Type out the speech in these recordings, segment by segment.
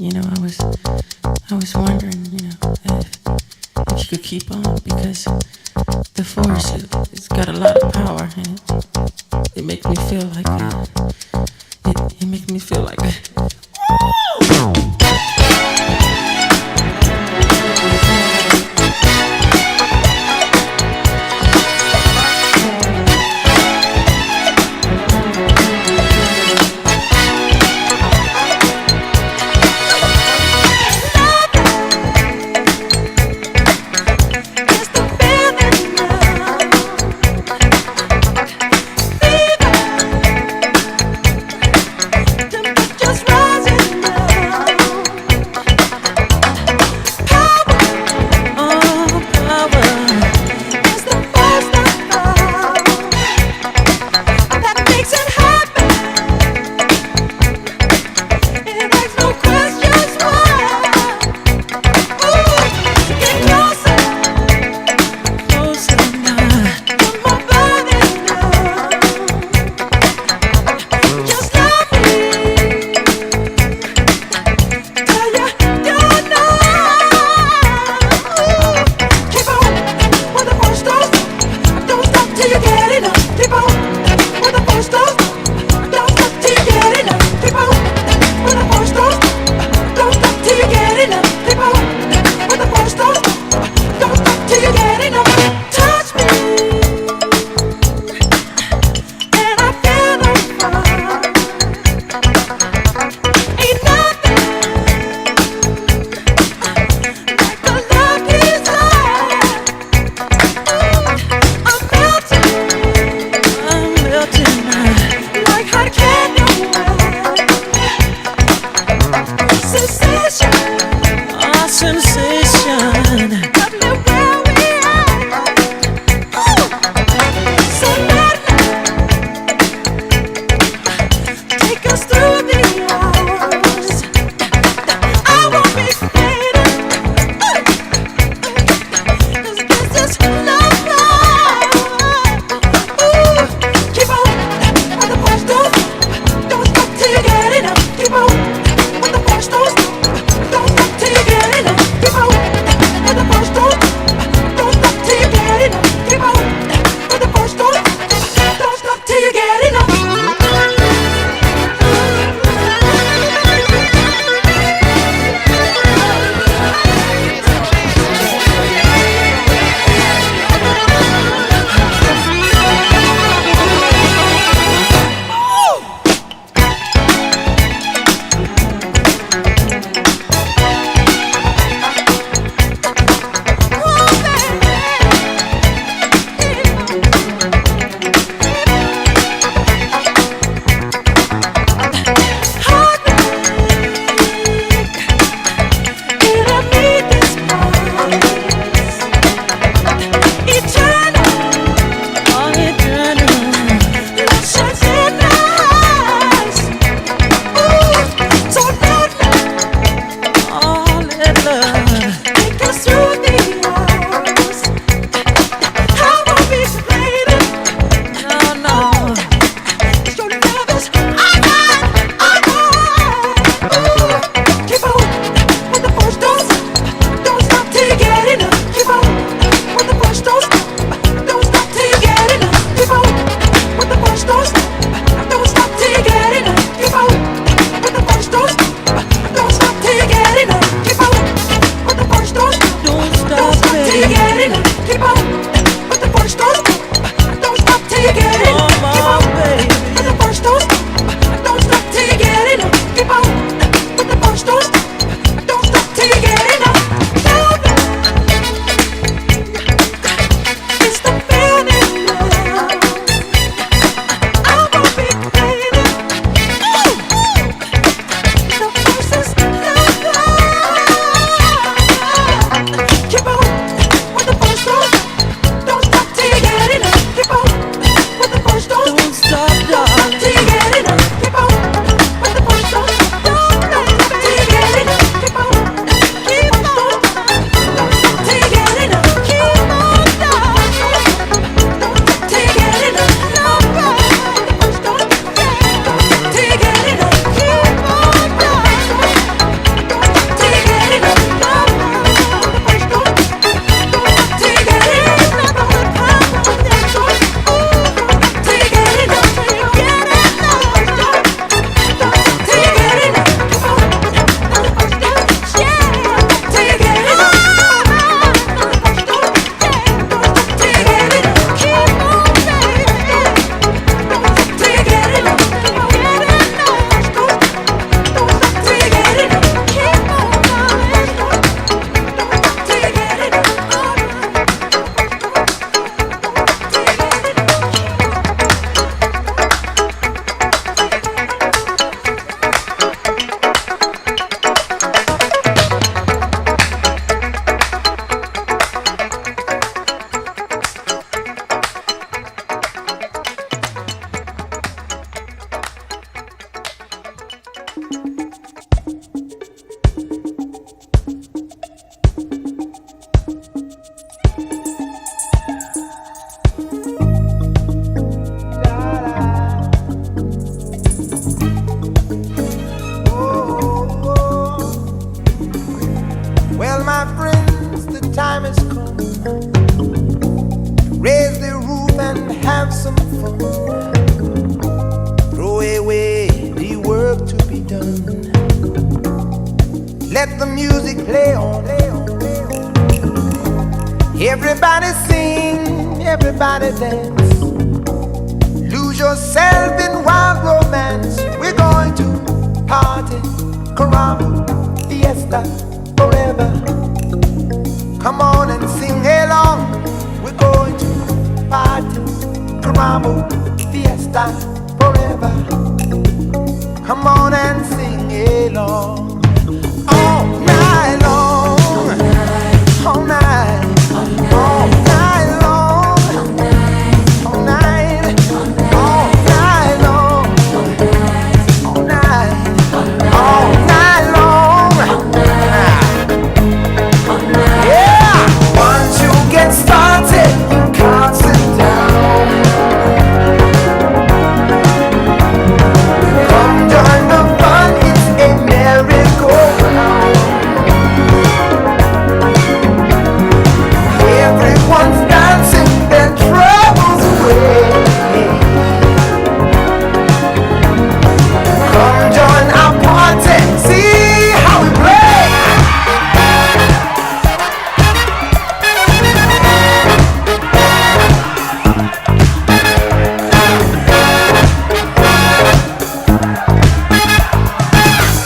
I was wondering, if you could keep on because the force it's got a lot of power and it makes me feel like it makes me feel like just rising up. Raise the roof and have some fun. Throw away the work to be done. Let the music play on. Everybody sing, everybody dance. Lose yourself in wild romance. We're going to party, caramba, fiesta, forever. Come on and sing along. We're going to party, caramba, fiesta, forever. Come on and sing along. All night long, all night, all night long, all night, all night long, all night, all night long. Yeah, once you get started, you can't sit down. Come join the fun, it's a merry-go-round. Everyone's dancing their troubles away. Come join our party, see how we play.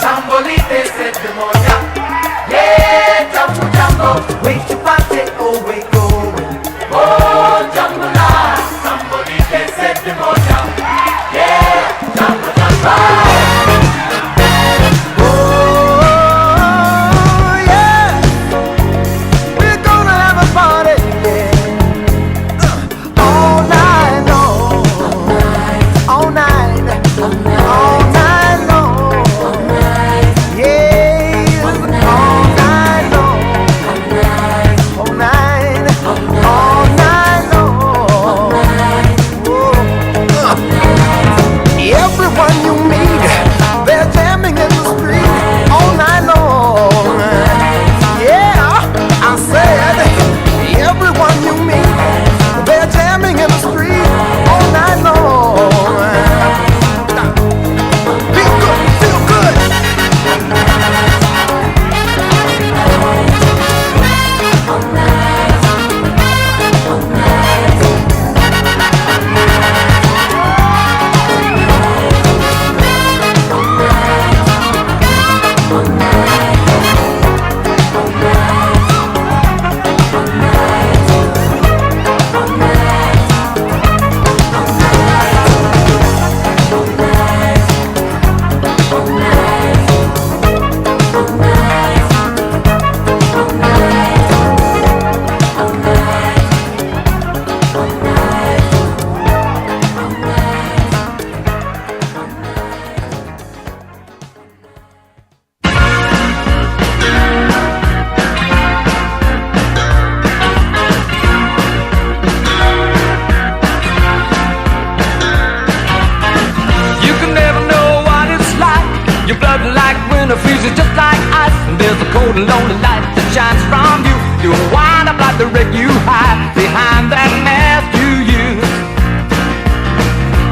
Sambolite se demonia, yeah, jumbo jumbo, wait to party, oh wait going, oh jumbo la, sambolite se demonia, yeah, jumbo jumbo, oh yeah, we're gonna have a party, yeah, all night long, all night, all night long. Yeah, all night long, all night, all night long. Whoa. Everyone you meet, they're jamming in the street all night long. Yeah, I said, everyone you meet, they're jamming in the street all night long. Feel good, feel good. You can never know what it's like. Your blood like winter freezes just like ice. And there's a cold and lonely light that shines from you. You wind up like the wreck you hide behind that mask you use.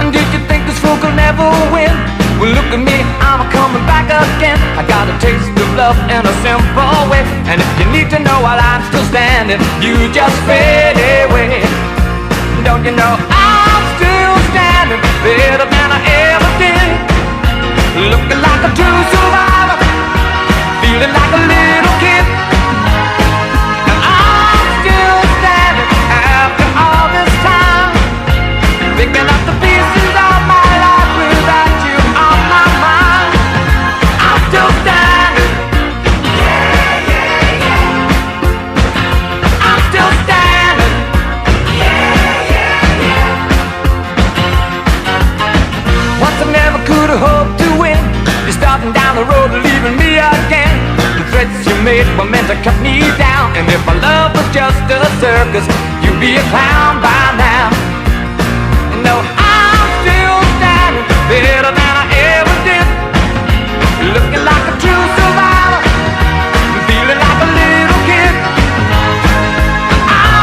And did you think this fool could never win? Well, look at me, I'm coming back again. I got a taste of love in a simple way. And if you need to know while I'm still standing, you just fade away. Don't you know I'm still standing better than I ever did? Looking like a true survivor, feeling like a little kid. And I'm still standing after all this time, picking up the pieces of my life without you on my mind. I'm still standing. Yeah, yeah, yeah. I'm still standing. Yeah, yeah, yeah. Once I never could have hoped to win. You're starting down the road, leaving me again. The threats you made were meant to cut me down. And if our love was just a circus, you'd be a clown by now. No, I'm still standing better than I ever did. Looking like a true survivor, feeling like a little kid. I'm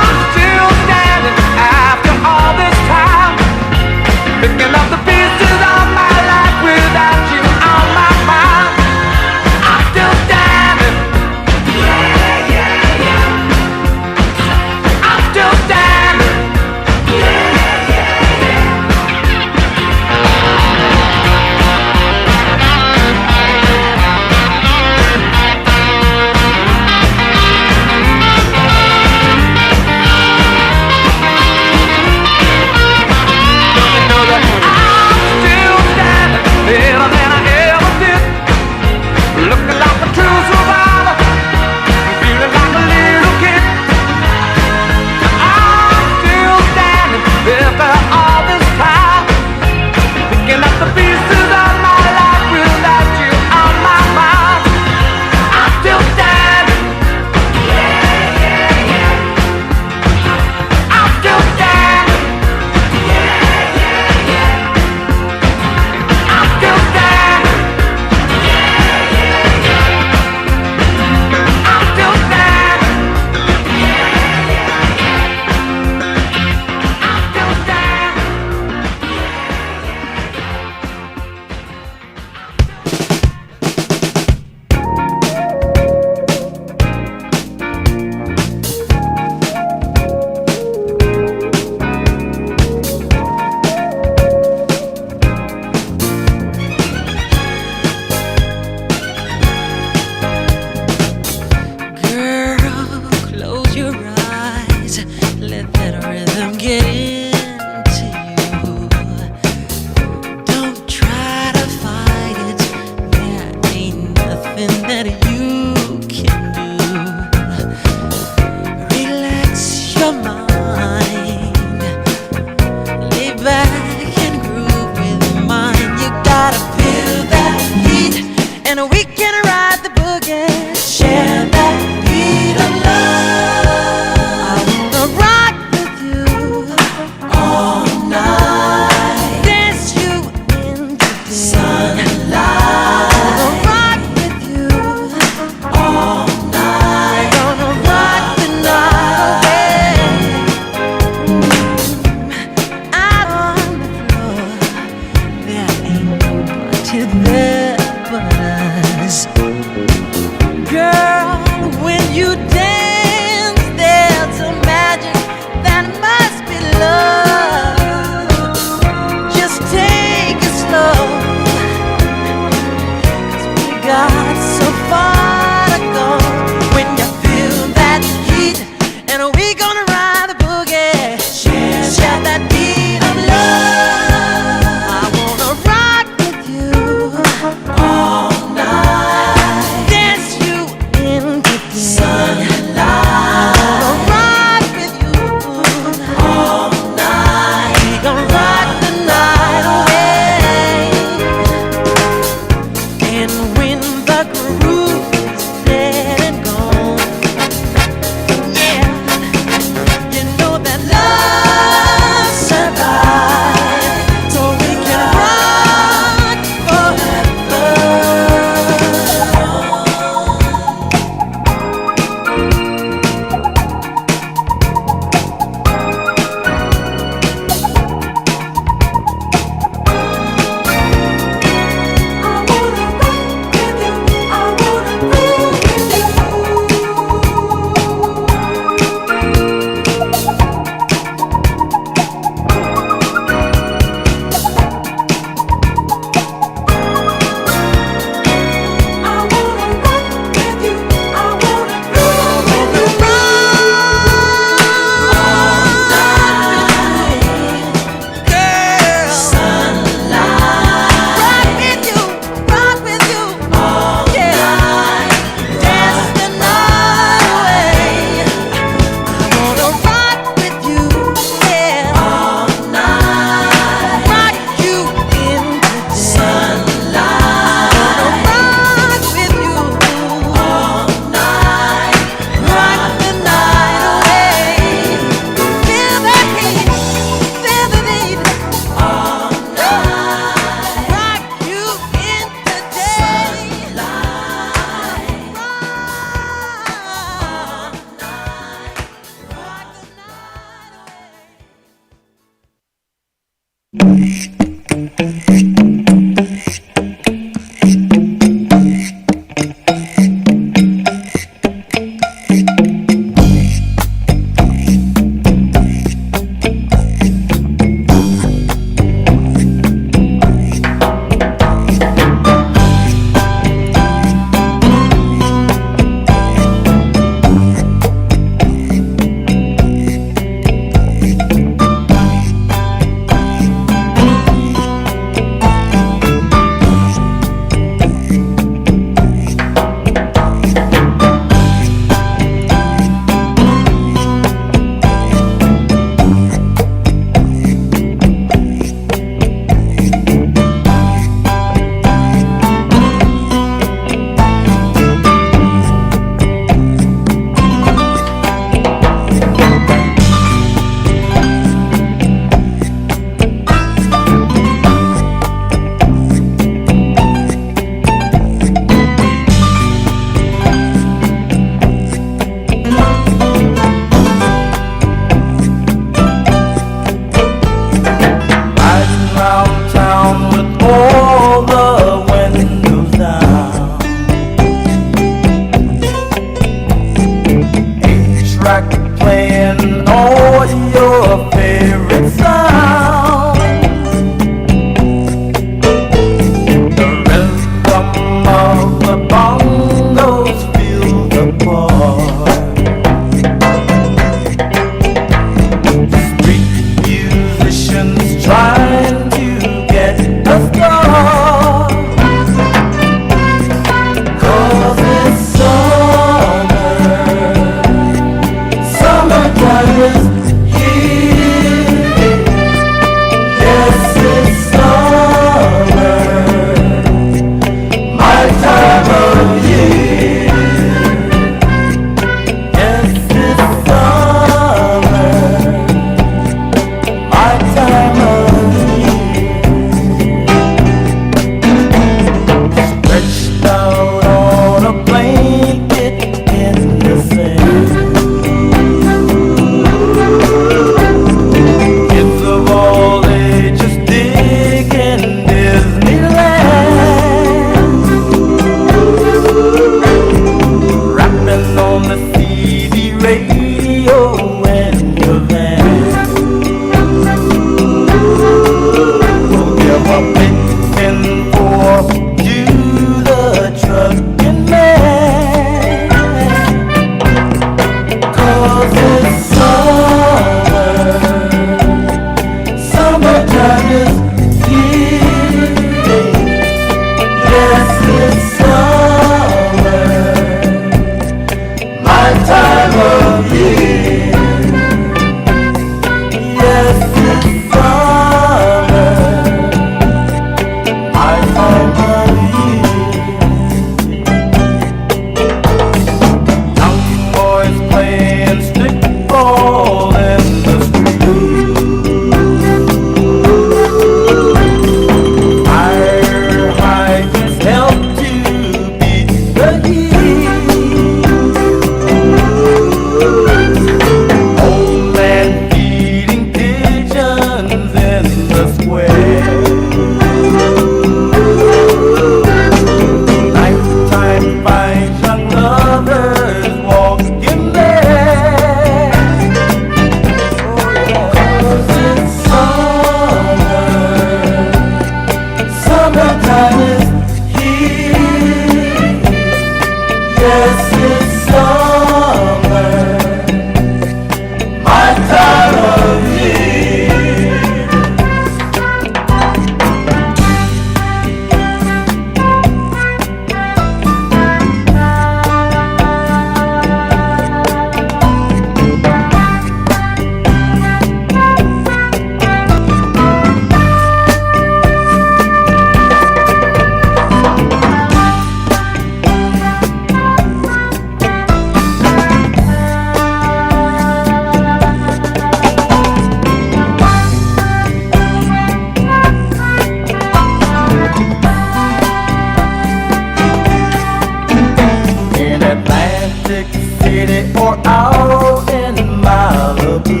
or out in Malibu,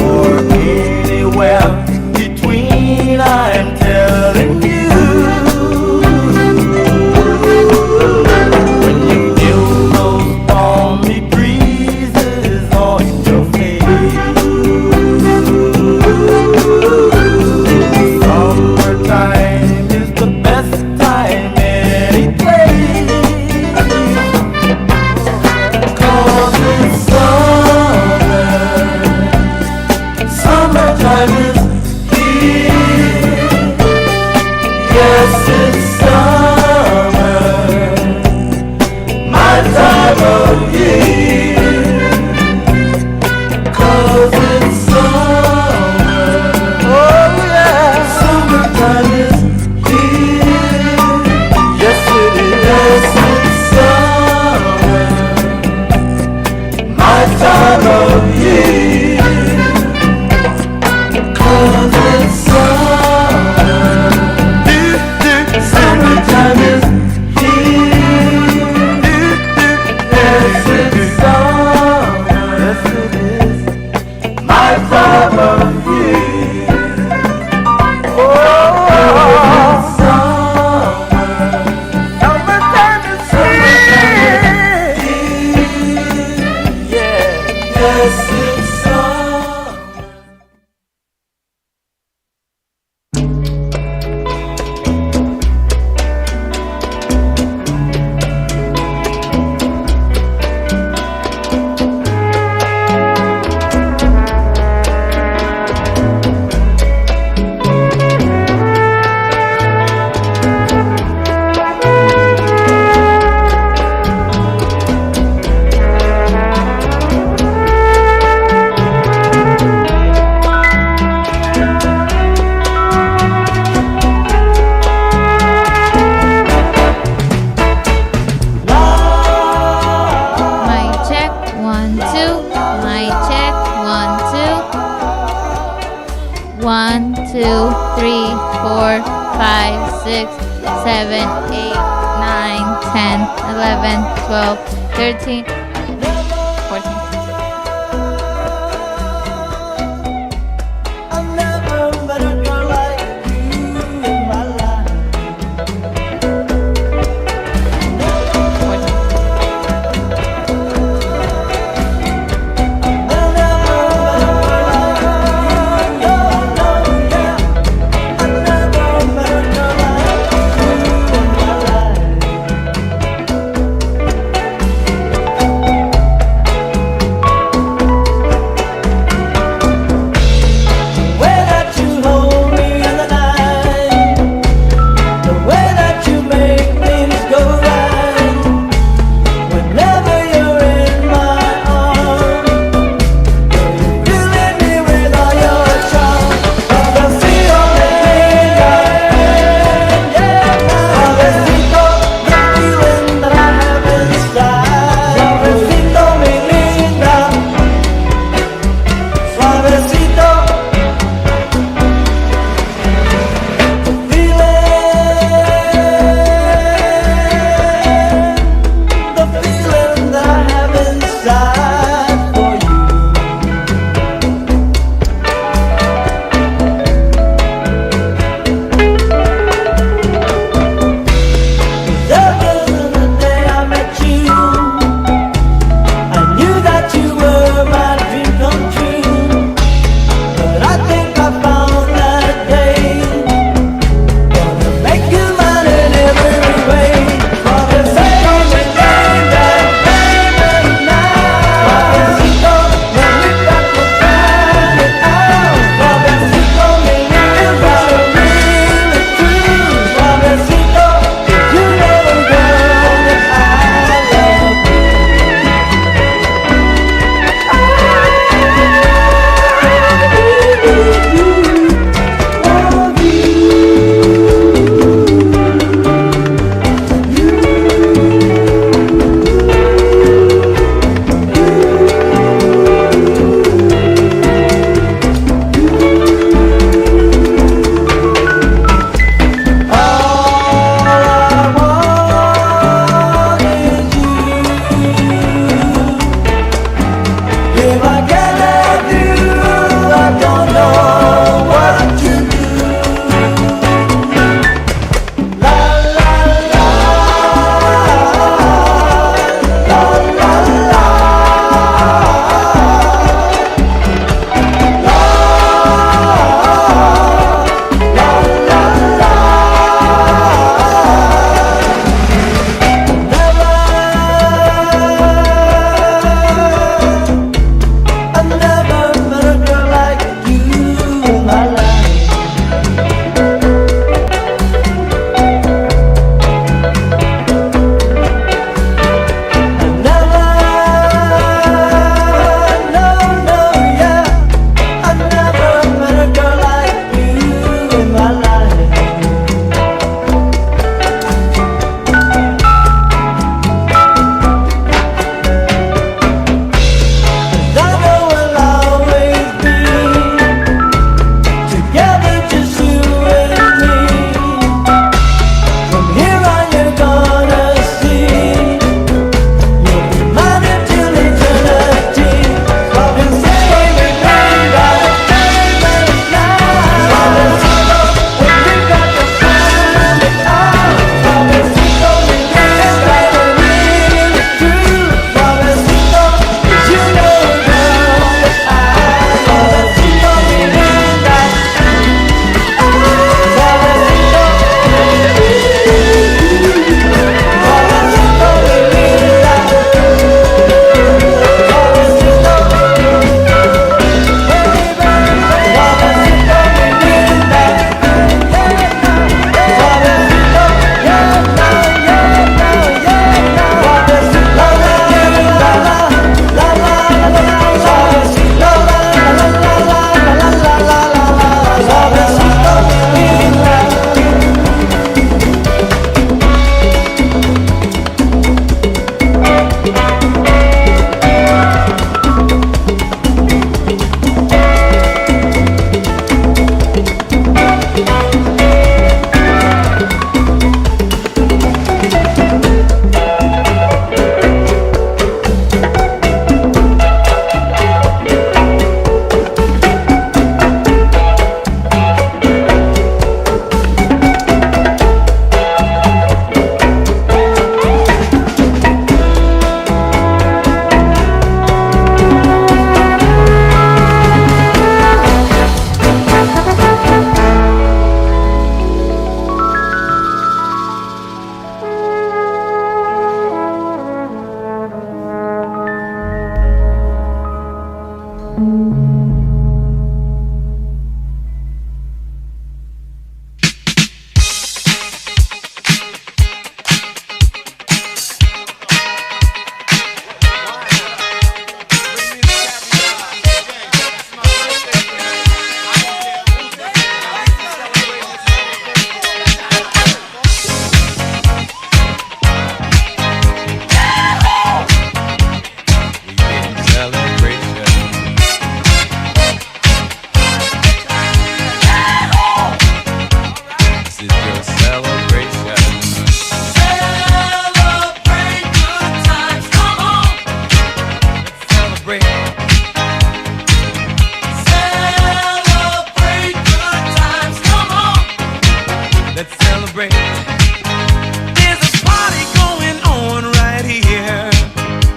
or anywhere between, I'm telling you. When you feel those balmy breezes on your face, summertime is the best time any place. 'Cause it's summertime is here. Yes, it's summer, my time of year. 'Cause it's summer, oh yeah, summertime is here. Yes, it is. Yes, it's summer, my time of year. 'Cause it's summer, summertime is here. Yes, it's summer, yes it is, my time of year. Oh, it's summer, summertime is here. Yeah, yes it's summer. Mic check, 1, 2. Mic check, 1, 2. 1, 2, 3, 4, 5, 6, 7, 8, 9, 10, 11, 12, 13, 14. I never met a girl like you in my life.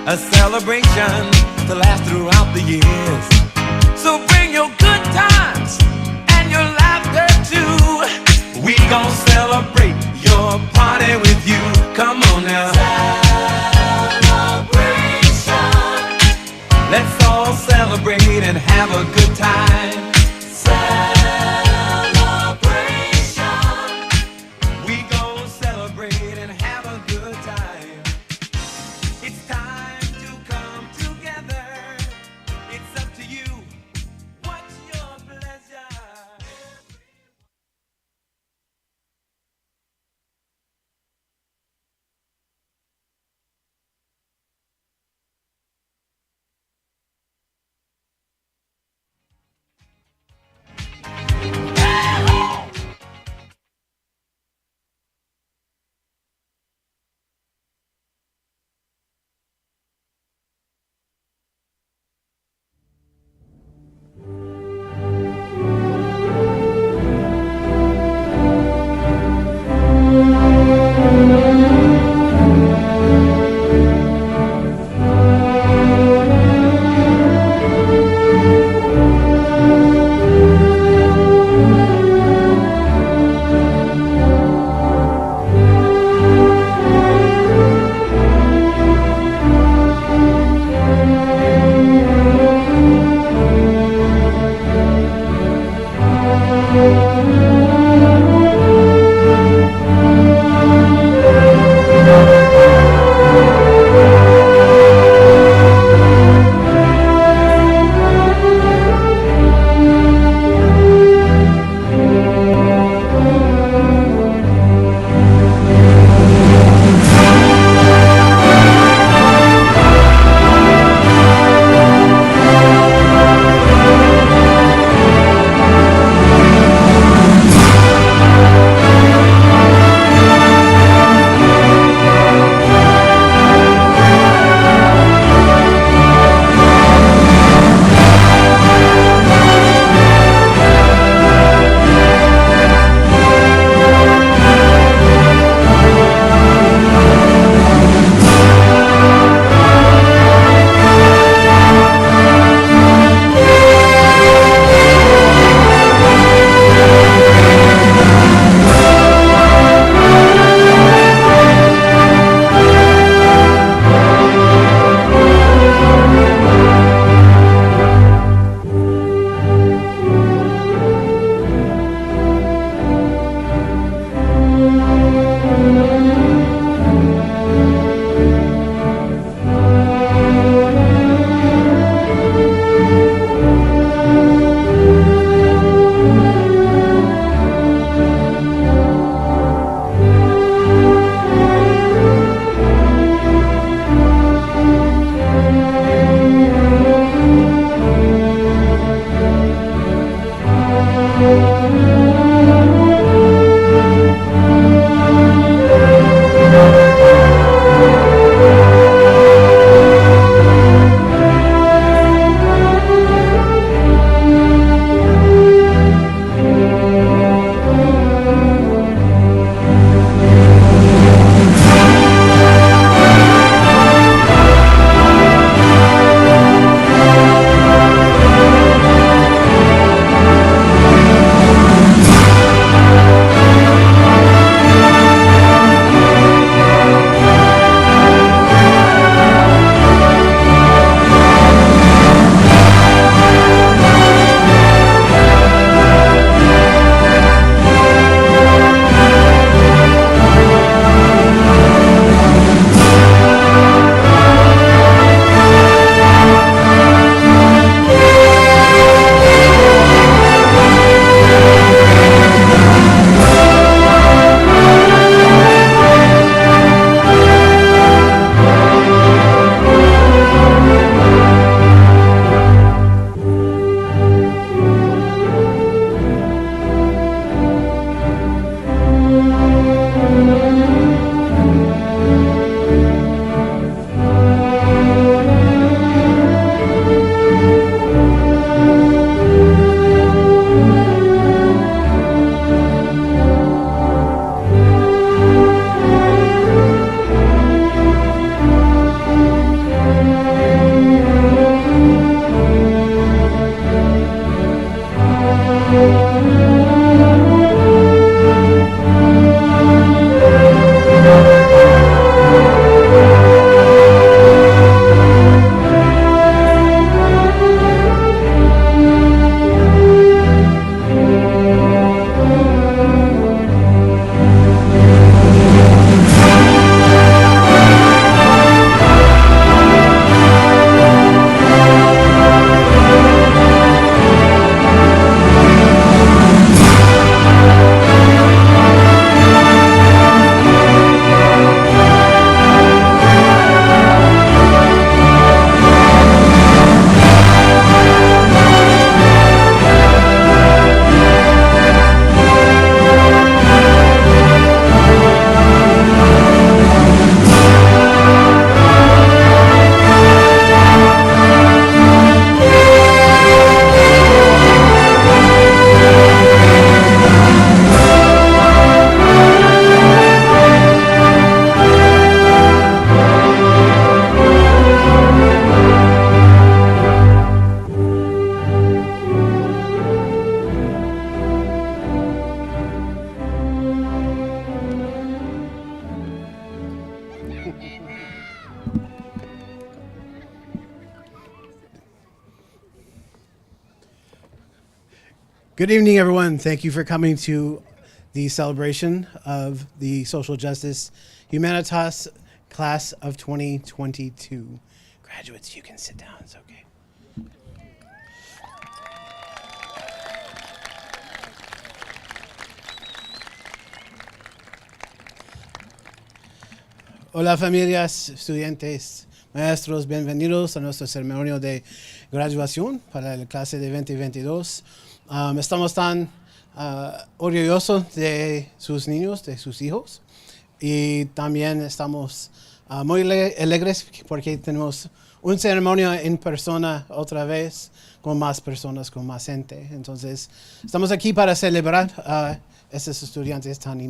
a celebration to last throughout the years. So bring your good times and your laughter too. We gon' celebrate your party with you. Come on now. Celebration. Let's all celebrate and have a good time. Good evening, everyone. Thank you for coming to the celebration of the Social Justice Humanitas Class of 2022. Graduates, you can sit down. It's okay. Hola, familias, estudiantes, maestros, bienvenidos a nuestro ceremonia de graduación para la clase de 2022. Estamos tan orgullosos de sus niños, de sus hijos, y también estamos muy alegres porque tenemos una ceremonia en persona otra vez con más personas, con más gente. Entonces, estamos aquí para celebrar estos estudiantes tan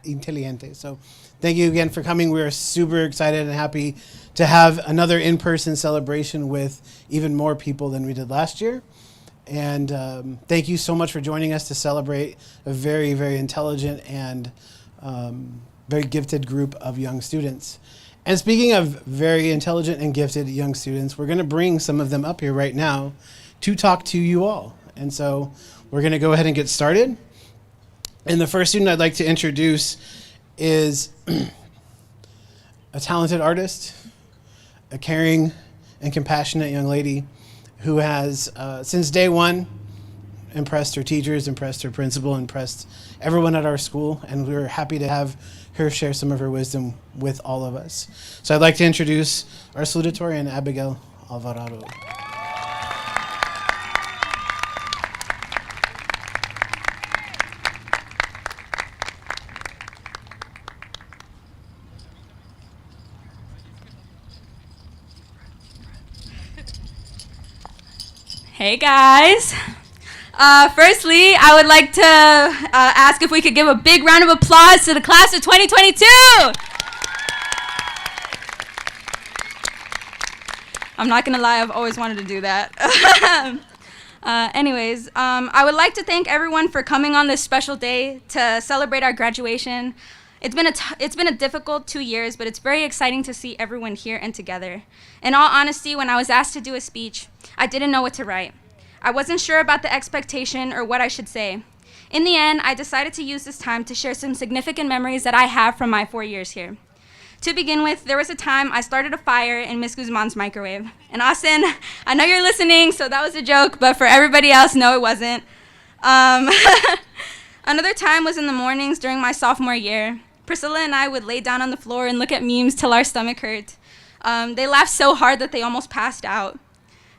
inteligentes. So, thank you again for coming. We are super excited and happy to have another in-person celebration with even more people than we did last year. And thank you so much for joining us to celebrate a very, very intelligent and very gifted group of young students. And speaking of very intelligent and gifted young students, we're going to bring some of them up here right now to talk to you all. And so we're going to go ahead and get started. And the first student I'd like to introduce is a talented artist, a caring and compassionate young lady who has, since day one, impressed her teachers, impressed her principal, impressed everyone at our school, and we're happy to have her share some of her wisdom with all of us. So I'd like to introduce our salutatorian, Abigail Alvarado. Hey guys. Firstly, I would like to ask if we could give a big round of applause to the class of 2022. I'm not gonna lie, I've always wanted to do that. Anyways, I would like to thank everyone for coming on this special day to celebrate our graduation. It's been a difficult 2 years, but it's very exciting to see everyone here and together. In all honesty, when I was asked to do a speech, I didn't know what to write. I wasn't sure about the expectation or what I should say. In the end, I decided to use this time to share some significant memories that I have from my 4 years here. To begin with, there was a time I started a fire in Miss Guzman's microwave. And Austin, I know you're listening, so that was a joke, but for everybody else, no, it wasn't. Another time was in the mornings during my sophomore year. Priscilla and I would lay down on the floor and look at memes till our stomach hurt. They laughed so hard that they almost passed out.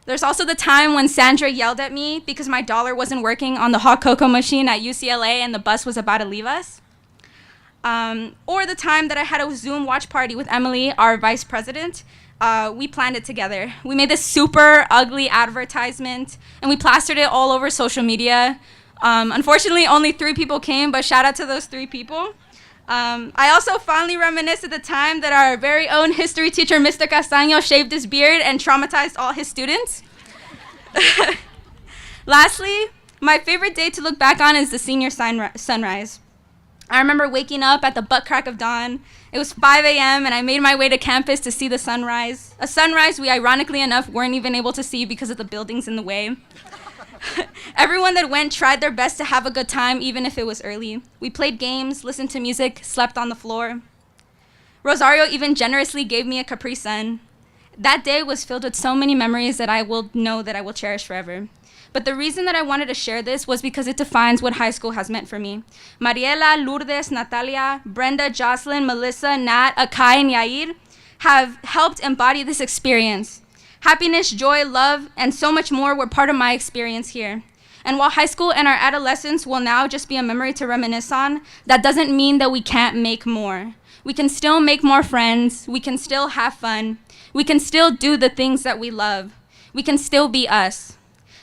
There's also the time when Sandra yelled at me because my dollar wasn't working on the hot cocoa machine at UCLA and the bus was about to leave us. Or the time that I had a Zoom watch party with Emily, our vice president. We planned it together. We made this super ugly advertisement and we plastered it all over social media. Unfortunately, only 3 people came, but shout out to those 3 people. I also fondly reminisce at the time that our very own history teacher, Mr. Castaño, shaved his beard and traumatized all his students. Lastly, my favorite day to look back on is the senior sunrise. I remember waking up at the butt crack of dawn. It was 5 a.m. and I made my way to campus to see the sunrise. A sunrise we ironically enough weren't even able to see because of the buildings in the way. Everyone that went tried their best to have a good time, even if it was early. We played games, listened to music, slept on the floor. Rosario even generously gave me a Capri Sun. That day was filled with so many memories that I will know that I will cherish forever. But the reason that I wanted to share this was because it defines what high school has meant for me. Mariela, Lourdes, Natalia, Brenda, Jocelyn, Melissa, Nat, Akai, and Yair have helped embody this experience. Happiness, joy, love, and so much more were part of my experience here. And while high school and our adolescence will now just be a memory to reminisce on, that doesn't mean that we can't make more. We can still make more friends. We can still have fun. We can still do the things that we love. We can still be us.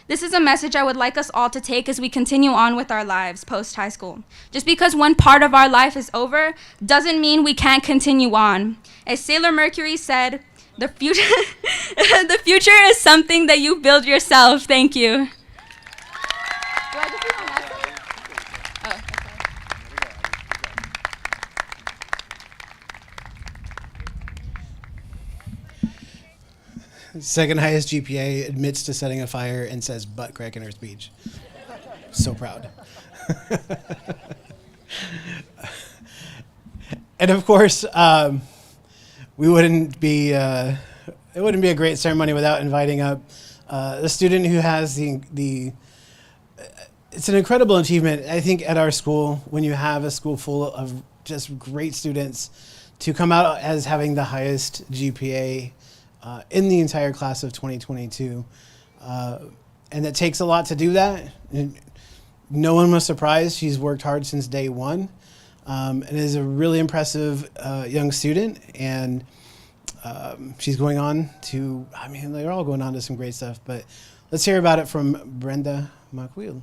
This is a message I would like us all to take as we continue on with our lives post-high school. Just because one part of our life is over doesn't mean we can't continue on. As Sailor Mercury said, the future, the future is something that you build yourself. Thank you. Do I just leave my message? Oh, okay. second highest GPA, admits to setting a fire, and says butt crack in her speech. So proud. And of course, we wouldn't be. It wouldn't be a great ceremony without inviting up the student who has the. It's an incredible achievement, I think, at our school when you have a school full of just great students to come out as having the highest GPA in the entire class of 2022. And it takes a lot to do that. And no one was surprised. She's worked hard since day one and is a really impressive young student. And she's going on to, I mean, they're all going on to some great stuff. But let's hear about it from Brenda McWheel.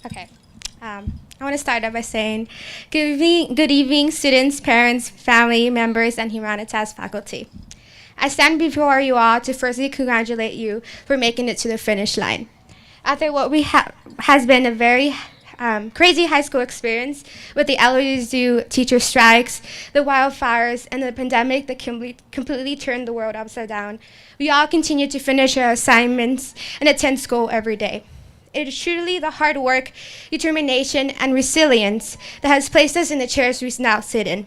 Okay. I want to start off by saying good evening, students, parents, family members, and Humanitas faculty. I stand before you all to firstly congratulate you for making it to the finish line. After what has been a very crazy high school experience with the LSU teacher strikes, the wildfires, and the pandemic that completely turned the world upside down, we all continue to finish our assignments and attend school every day. It is truly the hard work, determination, and resilience that has placed us in the chairs we now sit in.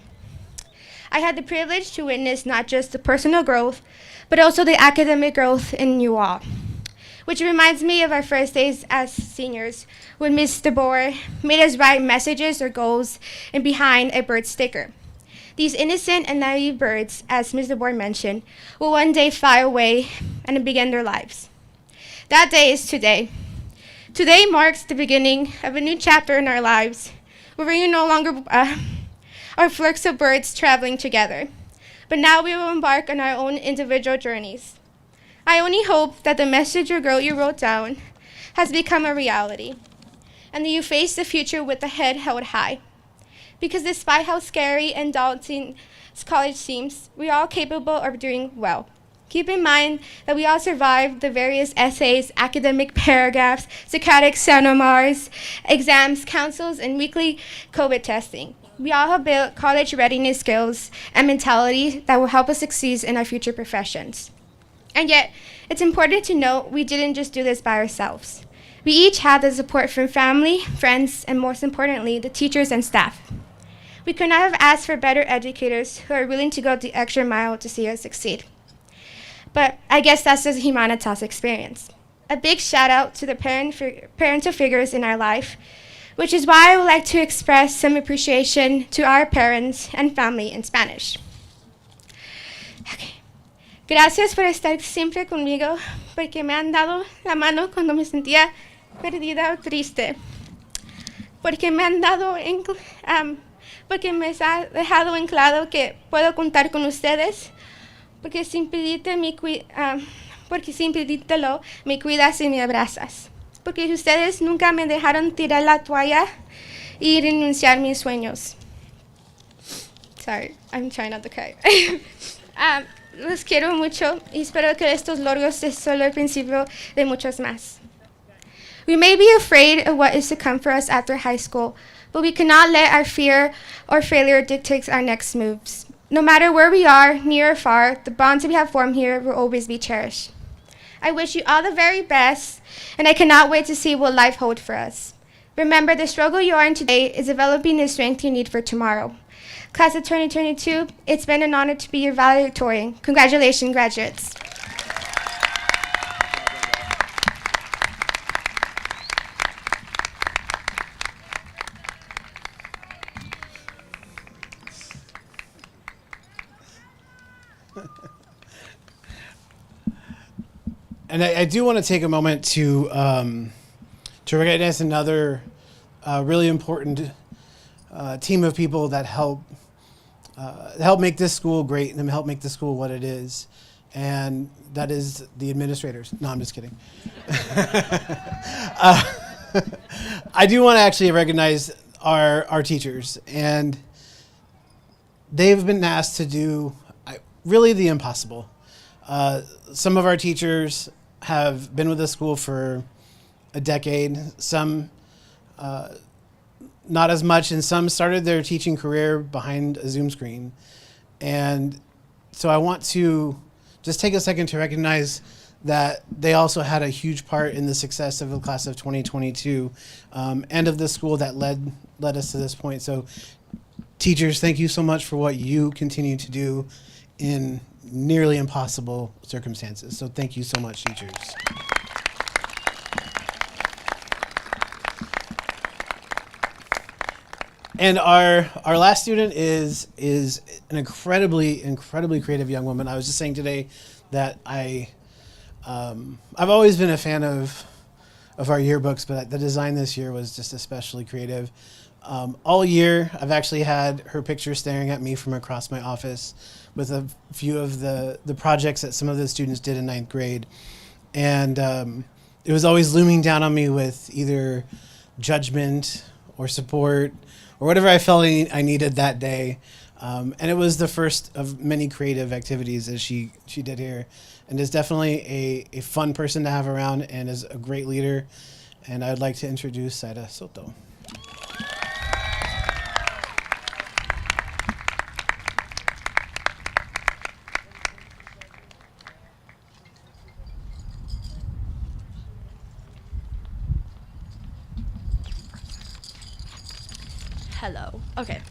I had the privilege to witness not just the personal growth, but also the academic growth in you all, which reminds me of our first days as seniors when Ms. DeBoer made us write messages or goals and behind a bird sticker. These innocent and naive birds, as Ms. DeBoer mentioned, will one day fly away and begin their lives. That day is today. Today marks the beginning of a new chapter in our lives, where we no longer are flocks of birds traveling together, but now we will embark on our own individual journeys. I only hope that the message or goal you wrote down has become a reality, and that you face the future with the head held high. Because despite how scary and daunting college seems, we are all capable of doing well. Keep in mind that we all survived the various essays, academic paragraphs, Socratic seminars, exams, councils, and weekly COVID testing. We all have built college readiness skills and mentality that will help us succeed in our future professions. And yet, it's important to note we didn't just do this by ourselves. We each had the support from family, friends, and most importantly, the teachers and staff. We could not have asked for better educators who are willing to go the extra mile to see us succeed. But I guess that's the Humanitas experience. A big shout out to the parental figures in our life, which is why I would like to express some appreciation to our parents and family in Spanish. Okay. Gracias por estar siempre conmigo, porque me han dado la mano cuando me sentía perdida o triste. Porque me han dado, porque me ha dejado en claro que puedo contar con ustedes. Porque sin pedirte me cuidas y me abrazas. Porque ustedes nunca me dejaron tirar la toalla y renunciar mis sueños. Sorry, I'm trying not to cry. Los quiero mucho y espero que estos logros sean solo el principio de muchos más. We may be afraid of what is to come for us after high school, but we cannot let our fear or failure dictate our next moves. No matter where we are, near or far, the bonds we have formed here will always be cherished. I wish you all the very best, and I cannot wait to see what life holds for us. Remember, the struggle you are in today is developing the strength you need for tomorrow. Class of 2022, it's been an honor to be your valedictorian. Congratulations, graduates. And I do want to take a moment to recognize another really important team of people that help make this school great and help make this school what it is. And that is the administrators. No, I'm just kidding. I do want to actually recognize our teachers. And they've been asked to do really the impossible. Some of our teachers have been with the school for a decade, some not as much, and some started their teaching career behind a Zoom screen. And so I want to just take a second to recognize that they also had a huge part in the success of the class of 2022 and of the school that led us to this point. So teachers, thank you so much for what you continue to do in nearly impossible circumstances. So thank you so much, teachers. And our last student is an incredibly creative young woman. I was just saying today that I've always been a fan of our yearbooks, but the design this year was just especially creative. All year, I've actually had her picture staring at me from across my office with a few of the projects that some of the students did in 9th grade. And it was always looming down on me with either judgment or support or whatever I felt I needed that day. And it was the first of many creative activities that she did here. And is definitely a fun person to have around and is a great leader. And I'd like to introduce Saida Soto. Hello. Okay.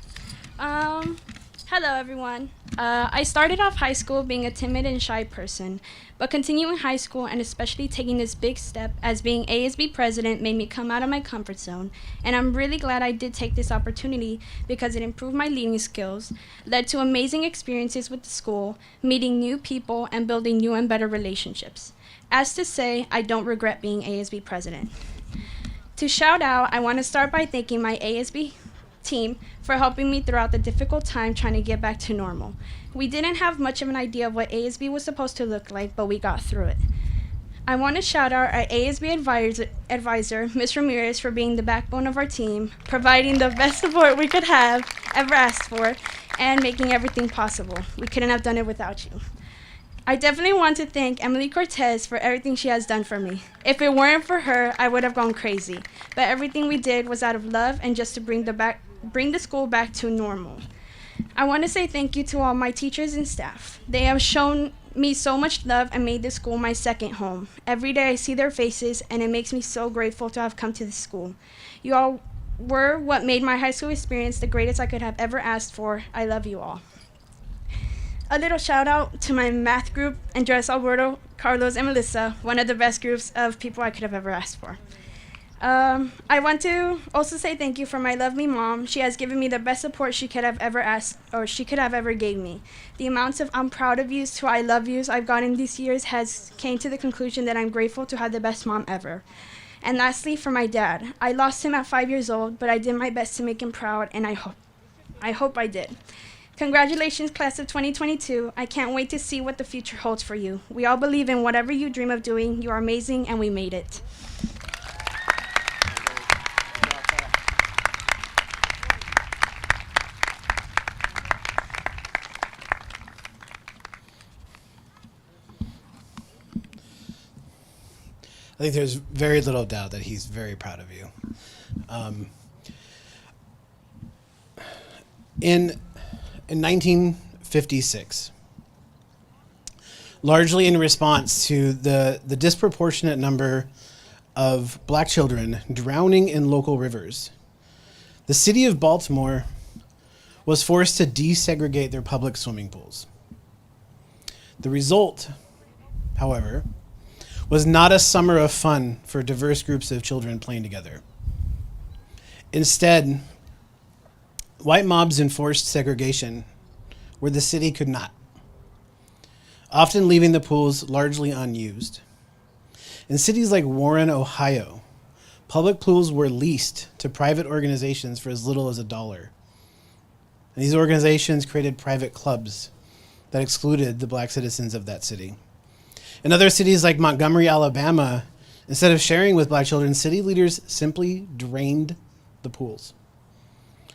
Hello, everyone. I started off high school being a timid and shy person, but continuing high school and especially taking this big step as being ASB president made me come out of my comfort zone, and I'm really glad I did take this opportunity because it improved my leading skills, led to amazing experiences with the school, meeting new people, and building new and better relationships. As to say, I don't regret being ASB president. To shout out, I want to start by thanking my ASB team for helping me throughout the difficult time trying to get back to normal. We didn't have much of an idea of what ASB was supposed to look like, but we got through it. I want to shout out our ASB advisor, Ms. Ramirez, for being the backbone of our team, providing the best support we could have ever asked for, and making everything possible. We couldn't have done it without you. I definitely want to thank Emily Cortez for everything she has done for me. If it weren't for her, I would have gone crazy. But everything we did was out of love and just to bring the school back to normal. I want to say thank you to all my teachers and staff. They have shown me so much love and made this school my second home. Every day I see their faces and it makes me so grateful to have come to this school. You all were what made my high school experience the greatest I could have ever asked for. I love you all. A little shout out to my math group, Andres, Alberto, Carlos, and Melissa, one of the best groups of people I could have ever asked for. I want to also say thank you for my lovely mom. She has given me the best support she could have ever asked, or she could have ever gave me. The amounts of I'm proud of yous to I love yous I've gotten these years has came to the conclusion that I'm grateful to have the best mom ever. And lastly, for my dad. I lost him at 5 years old, but I did my best to make him proud, and I hope I did. Congratulations, class of 2022. I can't wait to see what the future holds for you. We all believe in whatever you dream of doing. You are amazing, and we made it. I think there's very little doubt that he's very proud of you. In 1956, largely in response to the disproportionate number of black children drowning in local rivers, the city of Baltimore was forced to desegregate their public swimming pools. The result, however, was not a summer of fun for diverse groups of children playing together. Instead, white mobs enforced segregation where the city could not, often leaving the pools largely unused. In cities like Warren, Ohio, public pools were leased to private organizations for as little as $1. And these organizations created private clubs that excluded the black citizens of that city. In other cities like Montgomery, Alabama, instead of sharing with black children, city leaders simply drained the pools,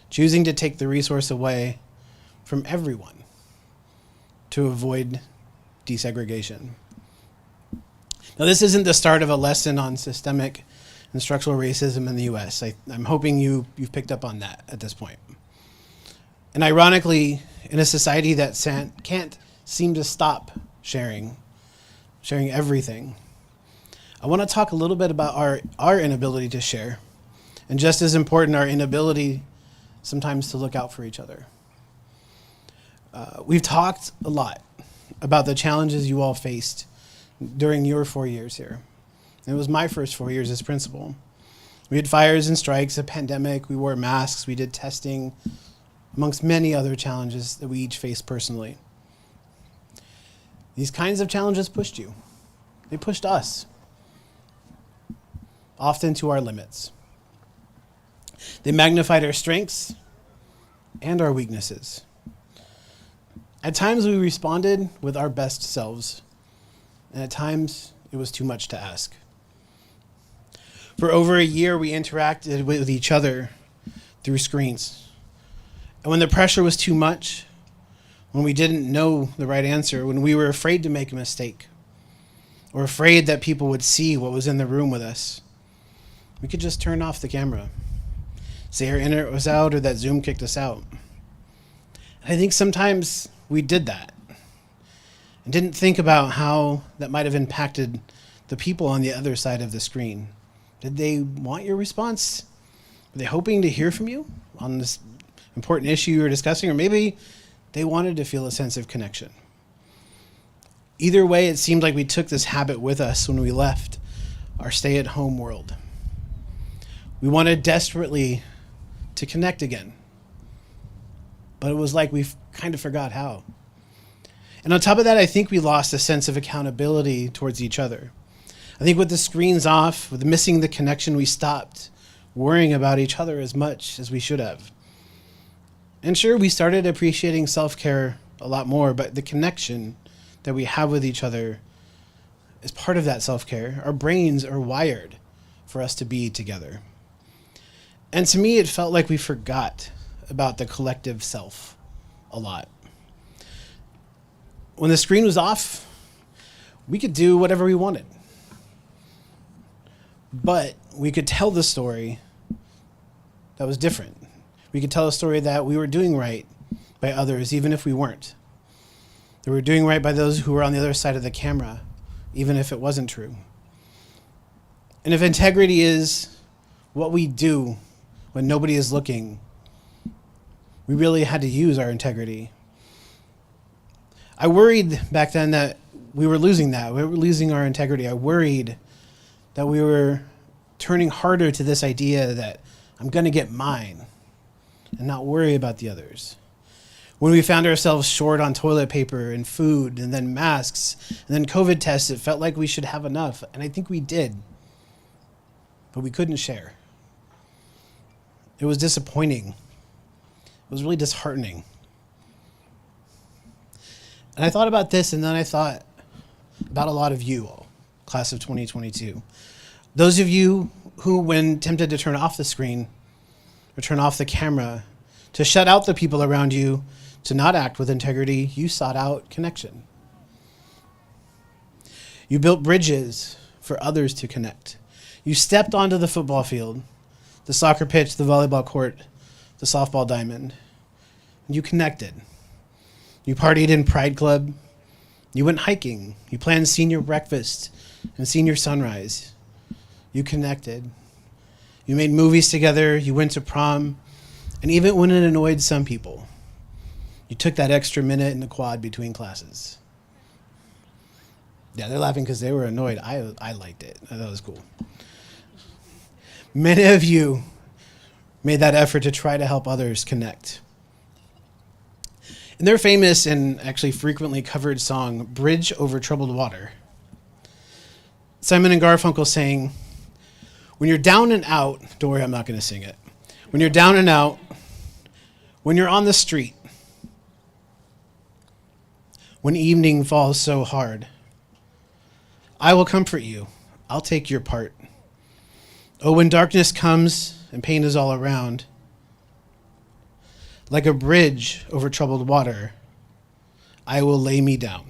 choosing to take the resource away from everyone to avoid desegregation. Now, this isn't the start of a lesson on systemic and structural racism in the US. I'm hoping you've picked up on that at this point. And ironically, in a society that can't seem to stop sharing everything, I want to talk a little bit about our inability to share, and just as important, our inability sometimes to look out for each other. We've talked a lot about the challenges you all faced during your 4 years here. It was my first 4 years as principal. We had fires and strikes, a pandemic, we wore masks, we did testing, amongst many other challenges that we each faced personally. These kinds of challenges pushed you. They pushed us, often to our limits. They magnified our strengths and our weaknesses. At times we responded with our best selves, and at times it was too much to ask. For over a year, we interacted with each other through screens. And when the pressure was too much, when we didn't know the right answer, when we were afraid to make a mistake, or afraid that people would see what was in the room with us, we could just turn off the camera, say our internet was out or that Zoom kicked us out. And I think sometimes we did that and didn't think about how that might have impacted the people on the other side of the screen. Did they want your response? Were they hoping to hear from you on this important issue you were discussing? Or maybe they wanted to feel a sense of connection. Either way, it seemed like we took this habit with us when we left our stay-at-home world. We wanted desperately to connect again, but it was like we kind of forgot how. And on top of that, I think we lost a sense of accountability towards each other. I think with the screens off, with missing the connection, we stopped worrying about each other as much as we should have. And sure, we started appreciating self-care a lot more, but the connection that we have with each other is part of that self-care. Our brains are wired for us to be together. And to me, it felt like we forgot about the collective self a lot. When the screen was off, we could do whatever we wanted. But we could tell the story that was different. We could tell a story that we were doing right by others, even if we weren't. That we were doing right by those who were on the other side of the camera, even if it wasn't true. And if integrity is what we do when nobody is looking, we really had to use our integrity. I worried back then that we were losing that. We were losing our integrity. I worried that we were turning harder to this idea that I'm going to get mine and not worry about the others. When we found ourselves short on toilet paper and food and then masks and then COVID tests, it felt like we should have enough. And I think we did, but we couldn't share. It was disappointing. It was really disheartening. And I thought about this, and then I thought about a lot of you all, class of 2022. Those of you who, when tempted to turn off the screen or turn off the camera, to shut out the people around you, to not act with integrity, you sought out connection. You built bridges for others to connect. You stepped onto the football field, the soccer pitch, the volleyball court, the softball diamond. You connected. You partied in Pride Club. You went hiking. You planned senior breakfast and senior sunrise. You connected. You made movies together. You went to prom. And even when it annoyed some people, you took that extra minute in the quad between classes. Yeah, they're laughing because they were annoyed. I liked it. I thought it was cool. Many of you made that effort to try to help others connect. In their famous and actually frequently covered song, Bridge Over Troubled Water, Simon and Garfunkel sang, when you're down and out, don't worry, I'm not going to sing it. When you're down and out, when you're on the street, when evening falls so hard, I will comfort you. I'll take your part. Oh, when darkness comes and pain is all around, Like a bridge over troubled water, I will lay me down.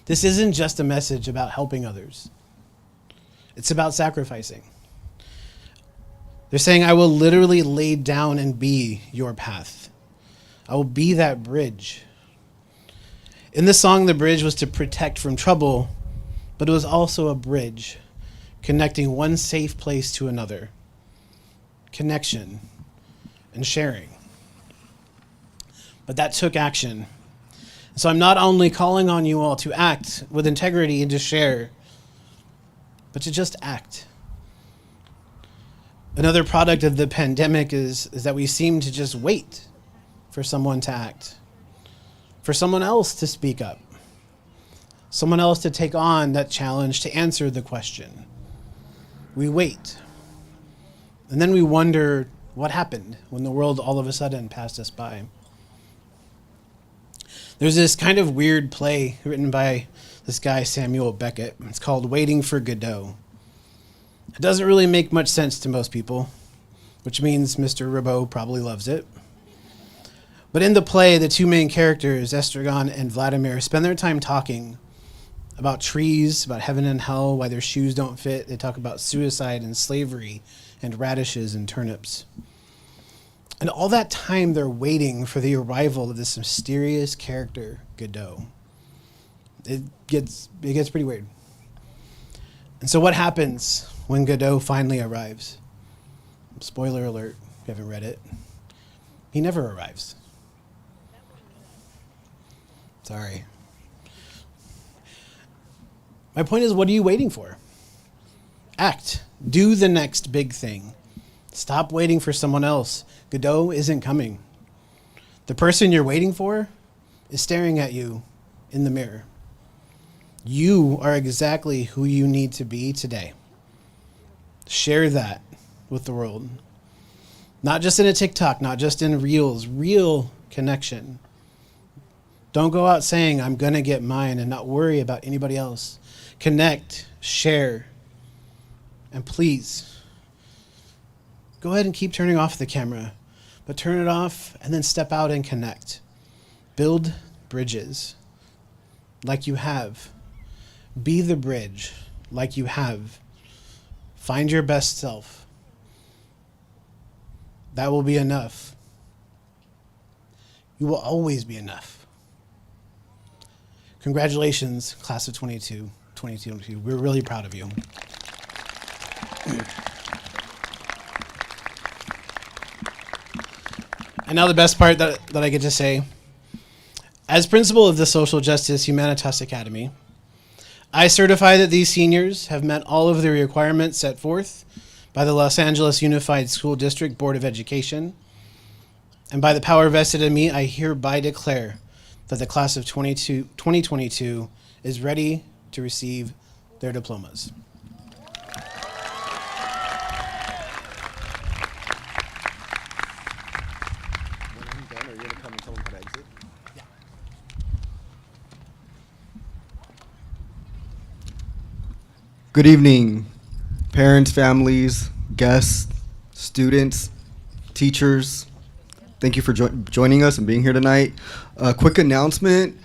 This isn't just a message about helping others. It's about sacrificing. They're saying, I will literally lay down and be your path. I will be that bridge. In the song, the bridge was to protect from trouble, but it was also a bridge connecting one safe place to another. Connection and sharing. But that took action. So I'm not only calling on you all to act with integrity and to share, but to just act. Another product of the pandemic is that we seem to just wait for someone to act, for someone else to speak up, someone else to take on that challenge to answer the question. We wait. And then we wonder what happened when the world all of a sudden passed us by. There's this kind of weird play written by this guy, Samuel Beckett. It's called Waiting for Godot. It doesn't really make much sense to most people, which means Mr. Rimbaud probably loves it. But in the play, the two main characters, Estragon and Vladimir, spend their time talking about trees, about heaven and hell, why their shoes don't fit. They talk about suicide and slavery and radishes and turnips. And all that time, they're waiting for the arrival of this mysterious character, Godot. It gets pretty weird. And so what happens when Godot finally arrives? Spoiler alert, if you haven't read it. He never arrives. Sorry. My point is, what are you waiting for? Act. Do the next big thing. Stop waiting for someone else. Godot isn't coming. The person you're waiting for is staring at you in the mirror. You are exactly who you need to be today. Share that with the world. Not just in a TikTok, not just in Reels, real connection. Don't go out saying, I'm going to get mine and not worry about anybody else. Connect, share, and please, go ahead and keep turning off the camera, but turn it off and then step out and connect. Build bridges like you have. Be the bridge like you have. Find your best self. That will be enough. You will always be enough. Congratulations, class of 2022. We're really proud of you. And now the best part that I get to say. As principal of the Social Justice Humanitas Academy, I certify that these seniors have met all of the requirements set forth by the Los Angeles Unified School District Board of Education. And by the power vested in me, I hereby declare that the class of 2022 is ready to receive their diplomas. Good evening, parents, families, guests, students, teachers. Thank you for joining us and being here tonight. A quick announcement.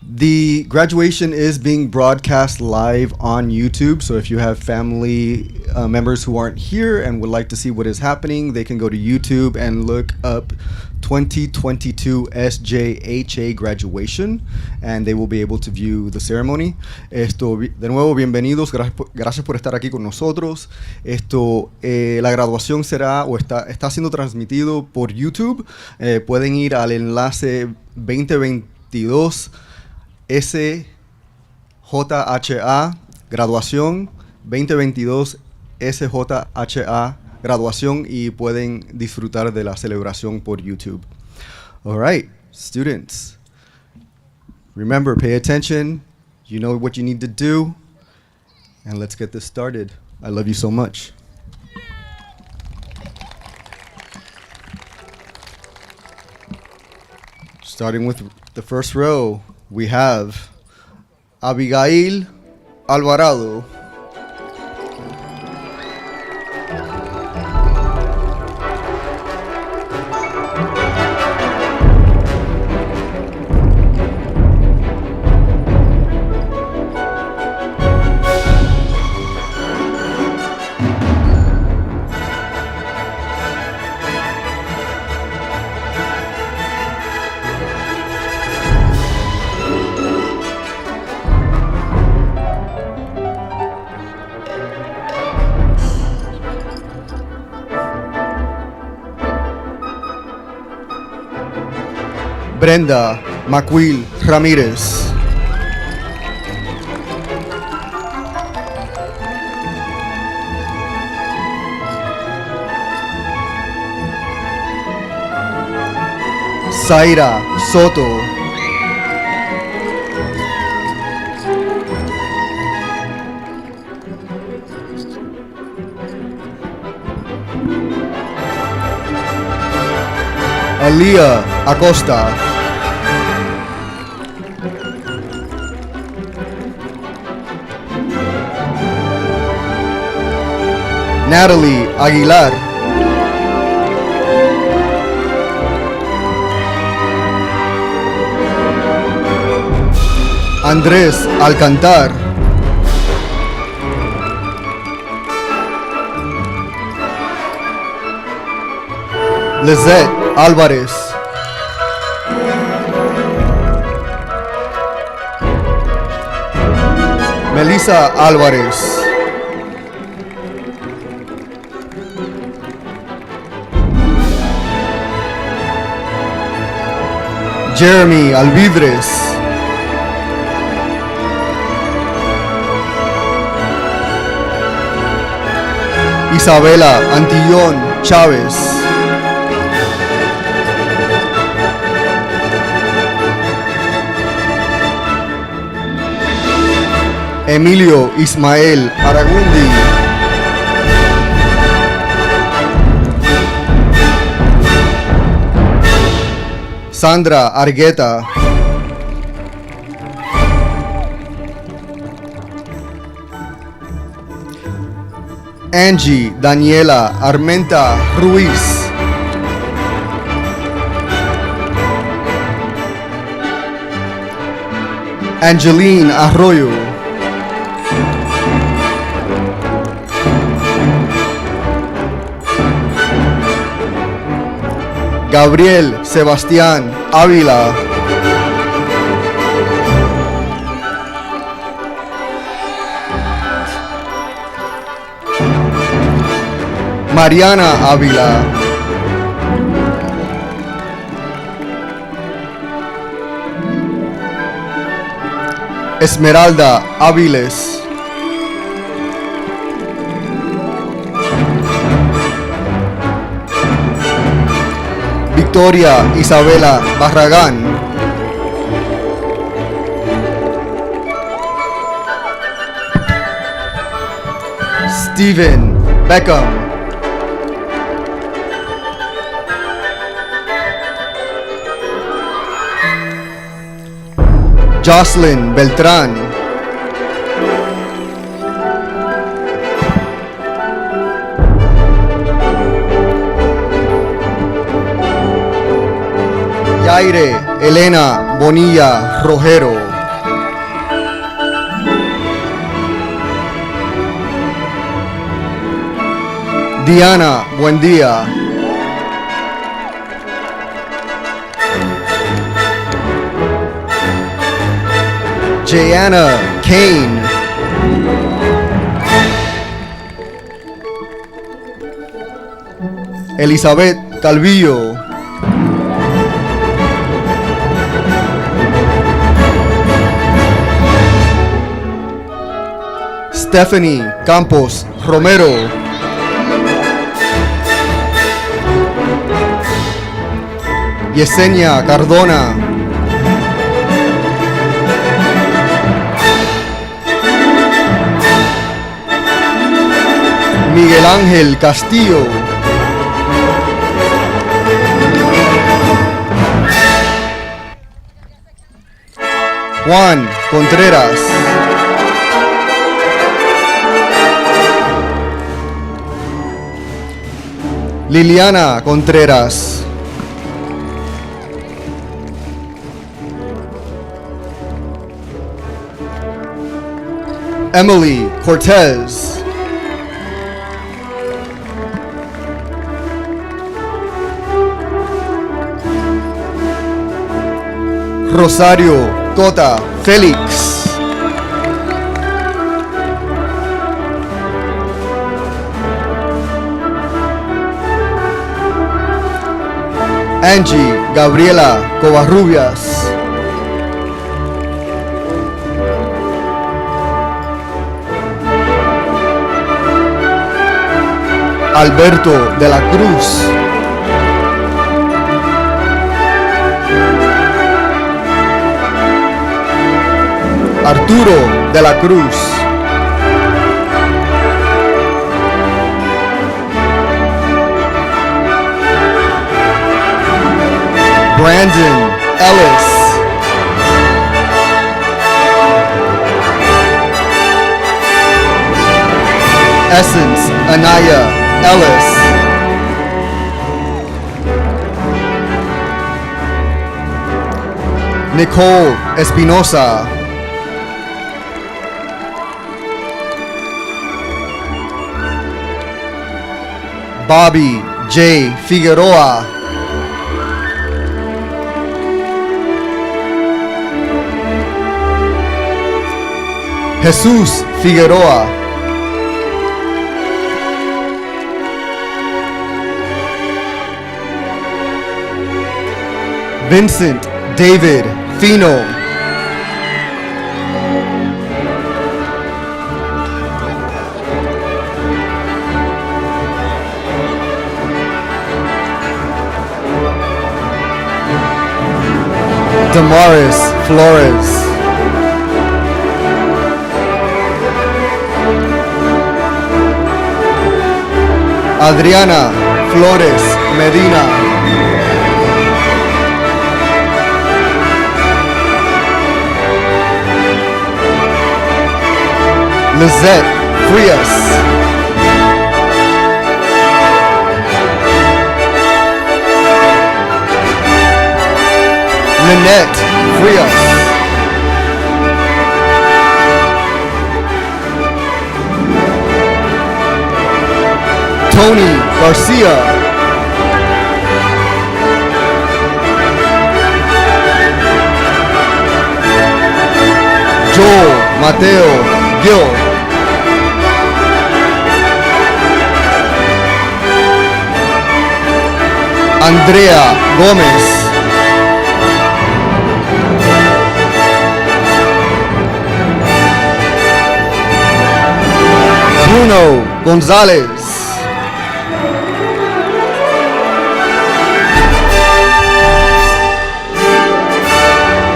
The graduation is being broadcast live on YouTube, so if you have family members who aren't here and would like to see what is happening, they can go to YouTube and look up 2022 SJHA Graduation, and they will be able to view the ceremony. De nuevo, bienvenidos, gracias por estar aquí con nosotros. La graduación será o está siendo transmitido por YouTube. Pueden ir al enlace 2022 SJHA Graduación 2022 SJHA Graduación y pueden disfrutar de la celebración por YouTube. All right, students, remember, pay attention. You know what you need to do, and let's get this started. I love you so much. Starting with the first row, we have Abigail Alvarado. Brenda Macuil Ramírez. Zaira Soto. Alia Acosta. Natalie Aguilar. Andrés Alcantar. Lizette Álvarez. Melissa Álvarez. Jeremy Alvidres. Isabela Antillón Chávez. Emilio Ismael Aragundi. Sandra Argueta. Angie Daniela Armenta Ruiz. Angeline Arroyo. Gabriel Sebastián Ávila. Mariana Ávila. Esmeralda Áviles. Victoria Isabela Barragán. Steven Beckham. Jocelyn Beltrán. Yaire Elena Bonilla Rojero. Diana Buendía. Jayana Kane. Elizabeth Calvillo. Stephanie Campos Romero. Yesenia Cardona. Miguel Ángel Castillo. Juan Contreras. Liliana Contreras. Emily Cortez. Rosario Cota Félix. Angie Gabriela Covarrubias. Alberto de la Cruz. Arturo de la Cruz. Brandon Ellis. Essence Anaya Ellis. Nicole Espinosa. Bobby J. Figueroa. Jesús Figueroa. Vincent David Fino. Damaris Flores. Adriana Flores Medina. Lizette Frias. Lynette Frias. Tony Garcia. Joel Mateo Gil. Andrea Gómez. Bruno González.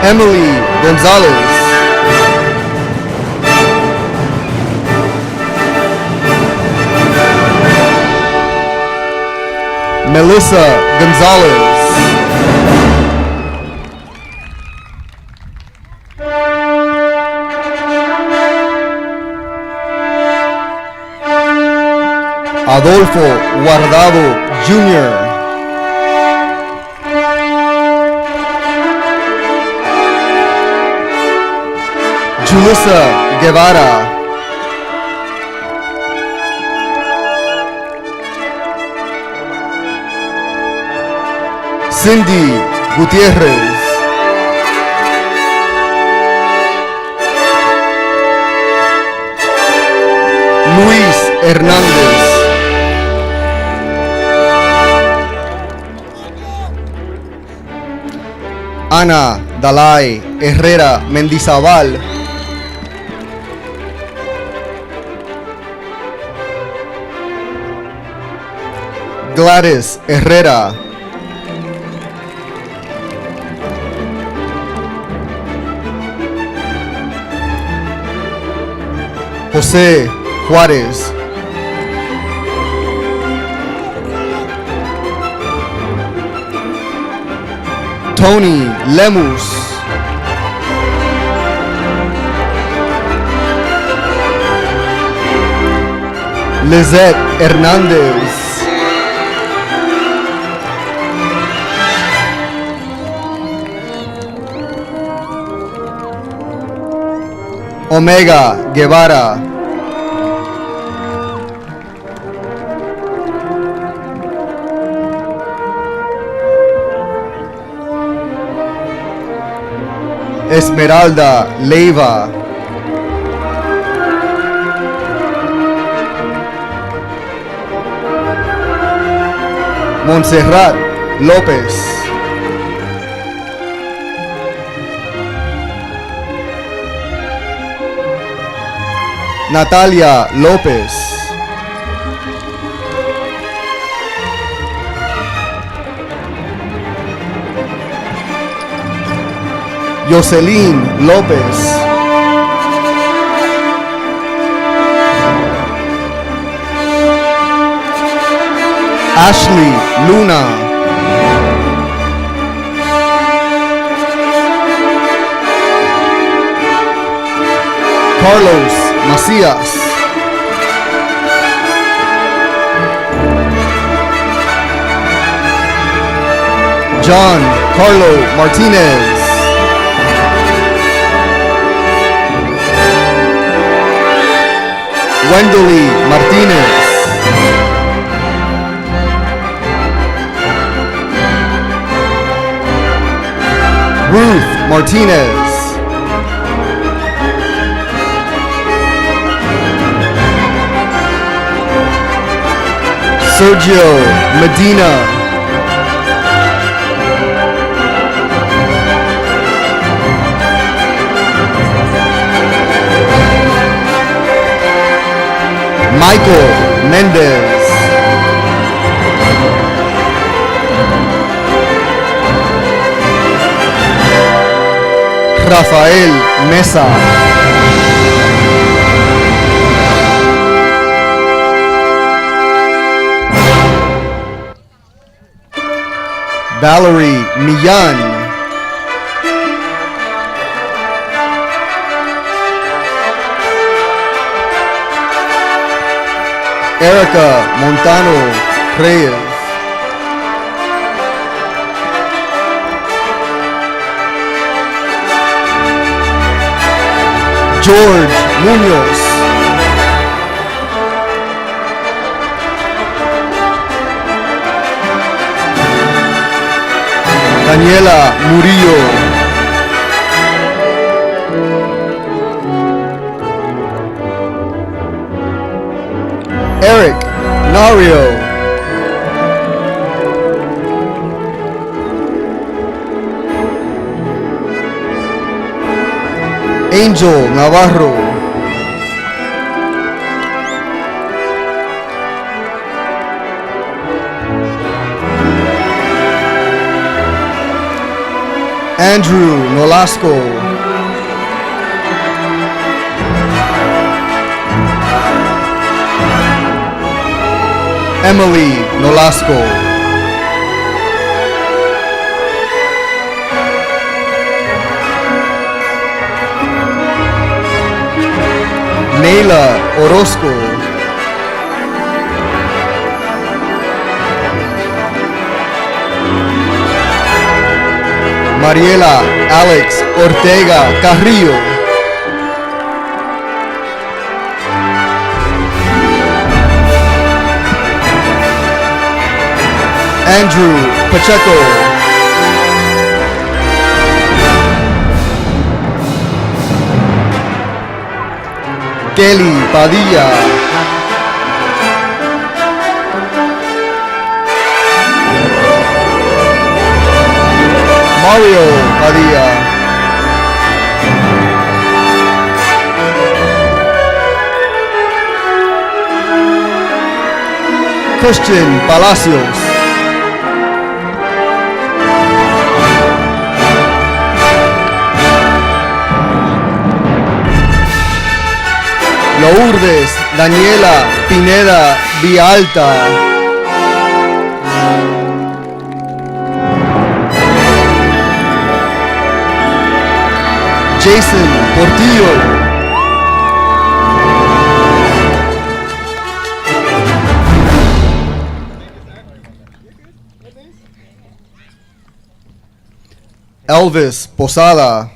Emily González. Melissa González. Adolfo Guardado Jr. Julissa Guevara. Cindy Gutiérrez. Luis Hernández. Ana Dalai Herrera Mendizabal. Gladys Herrera. José Juárez. Tony Lemus. Lizette Hernández. Omega Guevara. Esmeralda Leiva. Montserrat Lopez. Natalia Lopez. Jocelyn Lopez. Ashley Luna. Carlos Macias. John Carlo Martinez. Wendely Martinez. Ruth Martinez. Sergio Medina. Michael Mendez. Rafael Mesa. Valerie Millan. Erica Montano Reyes. George Munoz. Daniela Murillo. Eric Nario. Angel Navarro. Andrew Nolasco. Emily Nolasco. Neila Orozco. Mariela Alex Ortega Carrillo. Andrew Pacheco. Kelly Padilla. Mario Padilla. Christian Palacios. Lourdes Daniela Pineda Vialta. Jason Portillo. Elvis Posada.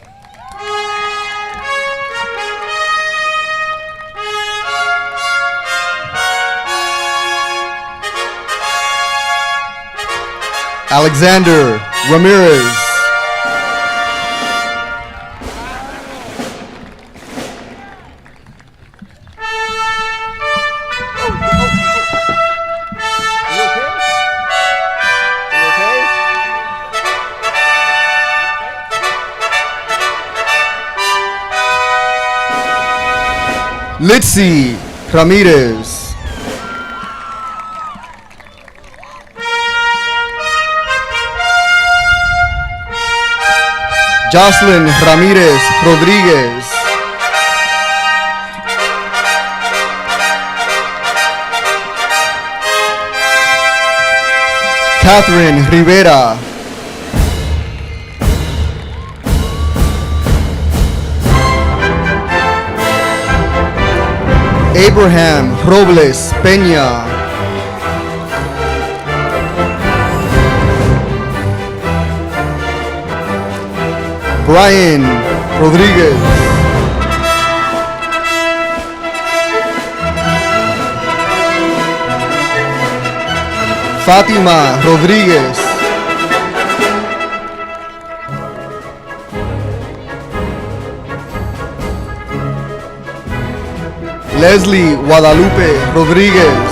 Alexander Ramirez. You okay? Litzy Ramirez. Jocelyn Ramirez Rodriguez. Catherine Rivera. Abraham Robles Peña. Brian Rodriguez. Fátima Rodríguez. Leslie Guadalupe Rodríguez.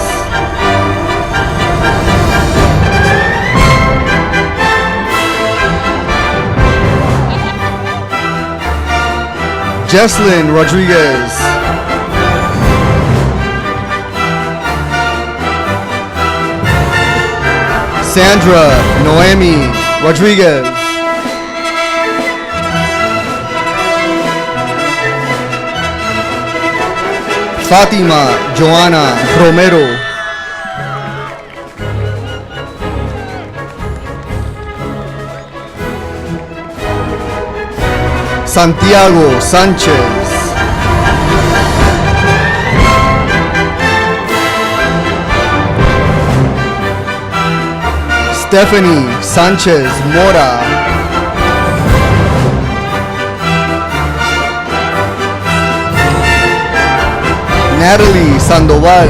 Jesslyn Rodriguez. Sandra Noemi Rodriguez. Fátima Joana Romero. Santiago Sánchez. Stephanie Sánchez Mora. Natalie Sandoval.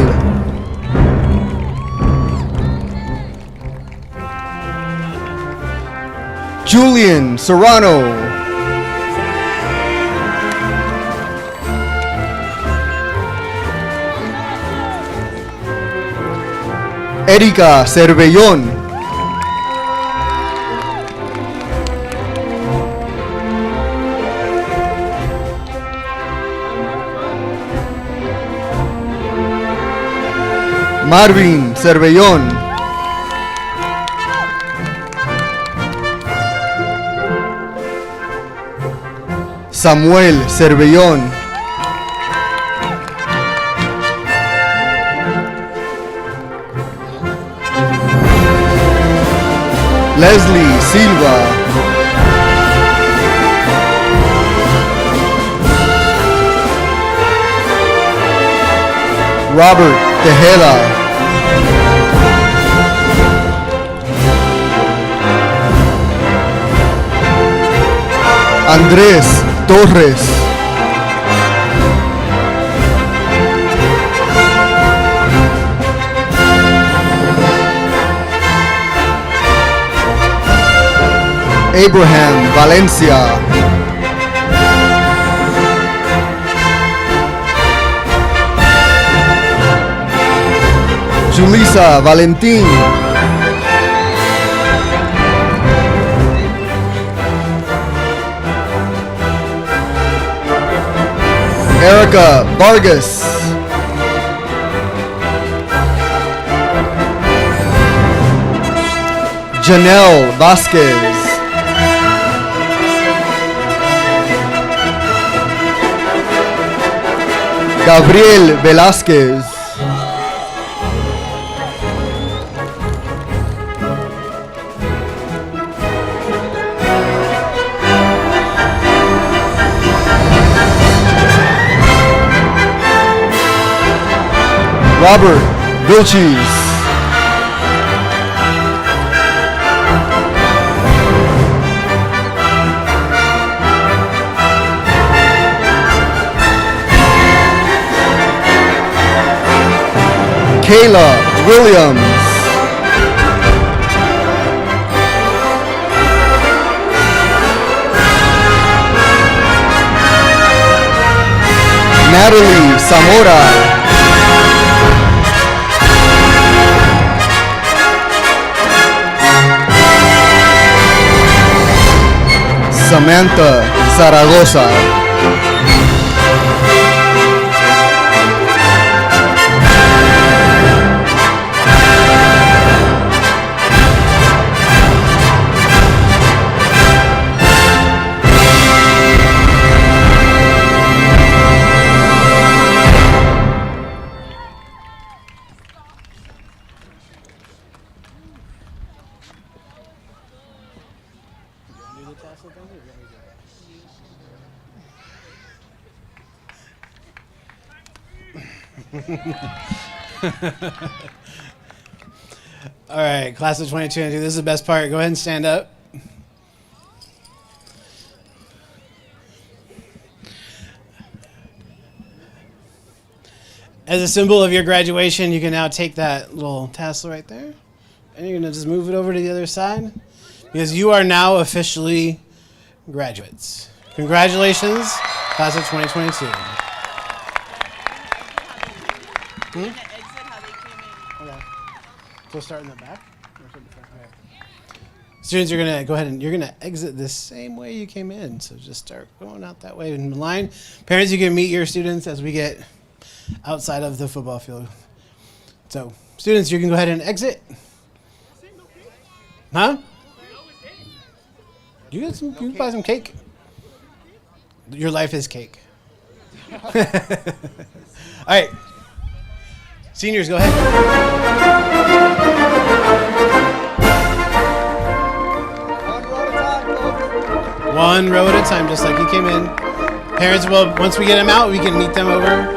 Julian Serrano. Erika Cervellón. Marvin Cervellón. Samuel Cervellón. Leslie Silva. Robert Tejeda. Andrés Torres. Abraham Valencia. Julissa Valentín. Erica Vargas. Janelle Vasquez. Gabriel Velázquez. Robert Vilches. Kayla Williams. Natalie Zamora. Samantha Zaragoza. tassel thing? Or you want me to do that? All right, class of 2022. This is the best part. Go ahead and stand up. As a symbol of your graduation, you can now take that little tassel right there, and you're gonna just move it over to the other side, because you are now officially graduates. Congratulations, class of 2022. Okay. So start in the back. Or start in the front? Okay. Students, you're gonna go ahead and you're gonna exit the same way you came in. So just start going out that way in line. Parents, you can meet your students as we get outside of the football field. So, students, you can go ahead and exit. Huh? You get some. You can buy some cake. Your life is cake. All right, seniors, go ahead. One row at a time, just like you came in. Parents will, once we get them out, we can meet them over.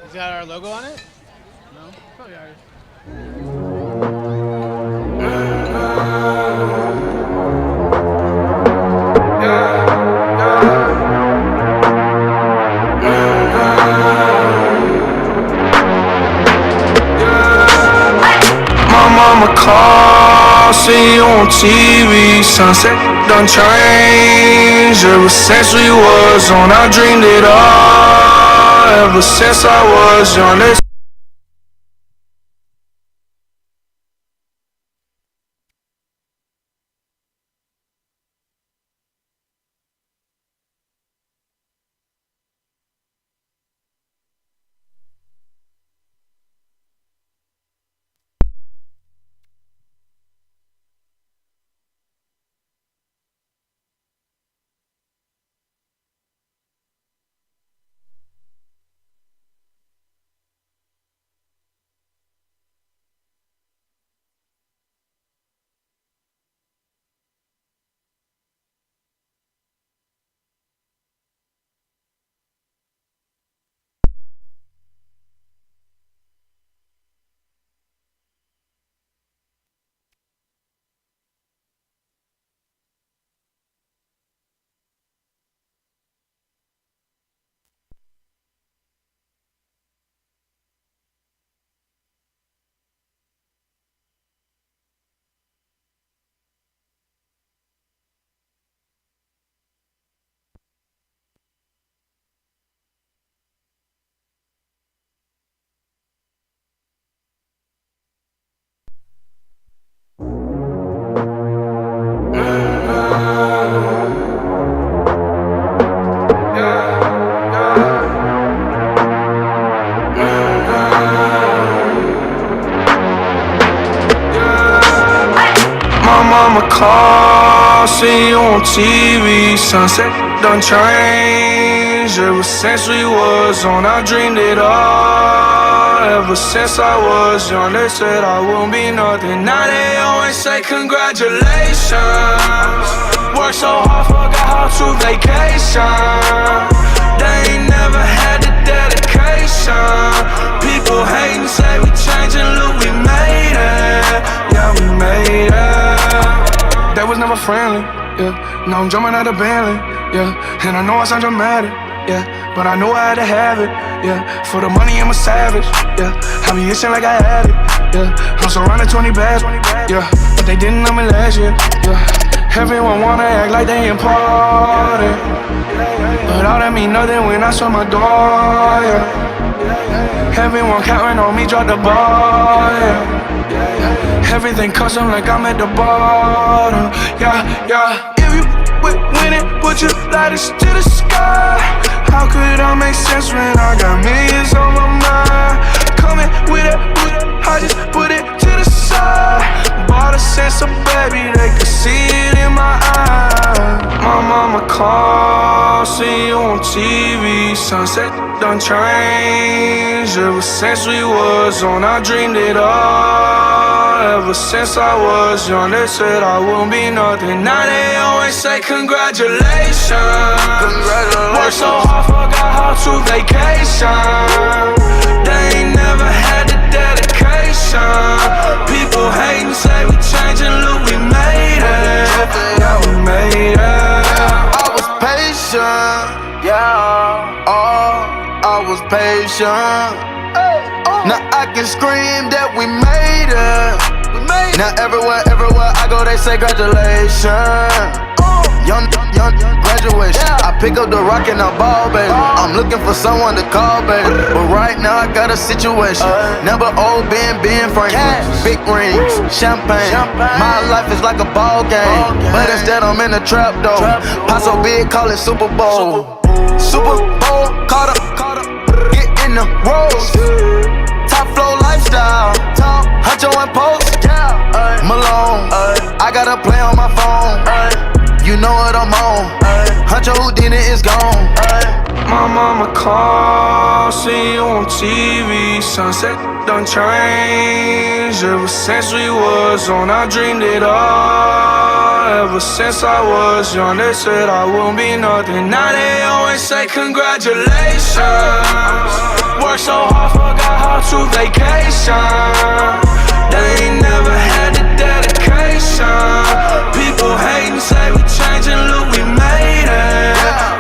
It's got our logo on it? No? Probably ours. My mama call, see you on TV. Sunset done changed ever since we was on. I dreamed it all ever since I was young. mama call, see you on TV. Sunset done changed. Ever since we was on, I dreamed it all. Ever since I was young, they said I won't be nothing. Now they always say congratulations. Worked so hard, forgot how to vacation. They ain't never had the dedication. People hating, say we changing, look, we made it. Yeah, we made it. That was never friendly, yeah. Now I'm jumping out of Bentley, yeah. And I know I sound dramatic, yeah. But I know I had to have it, yeah. For the money, I'm a savage, yeah. I be itching like I had it, yeah. I'm surrounded 20 bags, yeah. But they didn't know me last year, yeah. Everyone wanna act like they important, but all that mean nothing when I saw my door, yeah. Everyone counting on me, drop the ball, yeah. Everything custom like I'm at the bottom, yeah, yeah. If you winning, put your lighters to the sky. How could I make sense when I got millions on my mind? Coming with it, I just put it to the side. Bought a sense of baby, they could see it in my eyes. My mama called, see you on TV. Sunset done changed. Ever since we was on, I dreamed it all. Ever since I was young, they said I won't be nothing. Now they always say congratulations. Worked so hard, forgot how to vacation. They ain't never had the dedication. People hating, say we changing, look, we made it. Yeah, we made it. I was patient, yeah. Oh, I was patient. Now I can scream that we made it. Now everywhere I go, they say congratulations. Young graduation. I pick up the rock and I ball, baby. I'm looking for someone to call, baby. But right now I got a situation. Never old Ben Franklin. Big rings, champagne. My life is like a ball game, but instead I'm in a trap though. Pot so big, call it Super Bowl. Super Bowl, caught up, get in the rolls. Top flow lifestyle, Huncho and Post, Malone. I got a play on my phone. You know what I'm on. Huncho Houdini is gone. My mama called, see you on TV. Sunset done changed. Ever since we was on, I dreamed it all. Ever since I was young, they said I won't be nothing. Now they always say congratulations. Worked so hard, forgot how to vacation. They ain't never had the dedication. People hating, say we changing, look, we made it.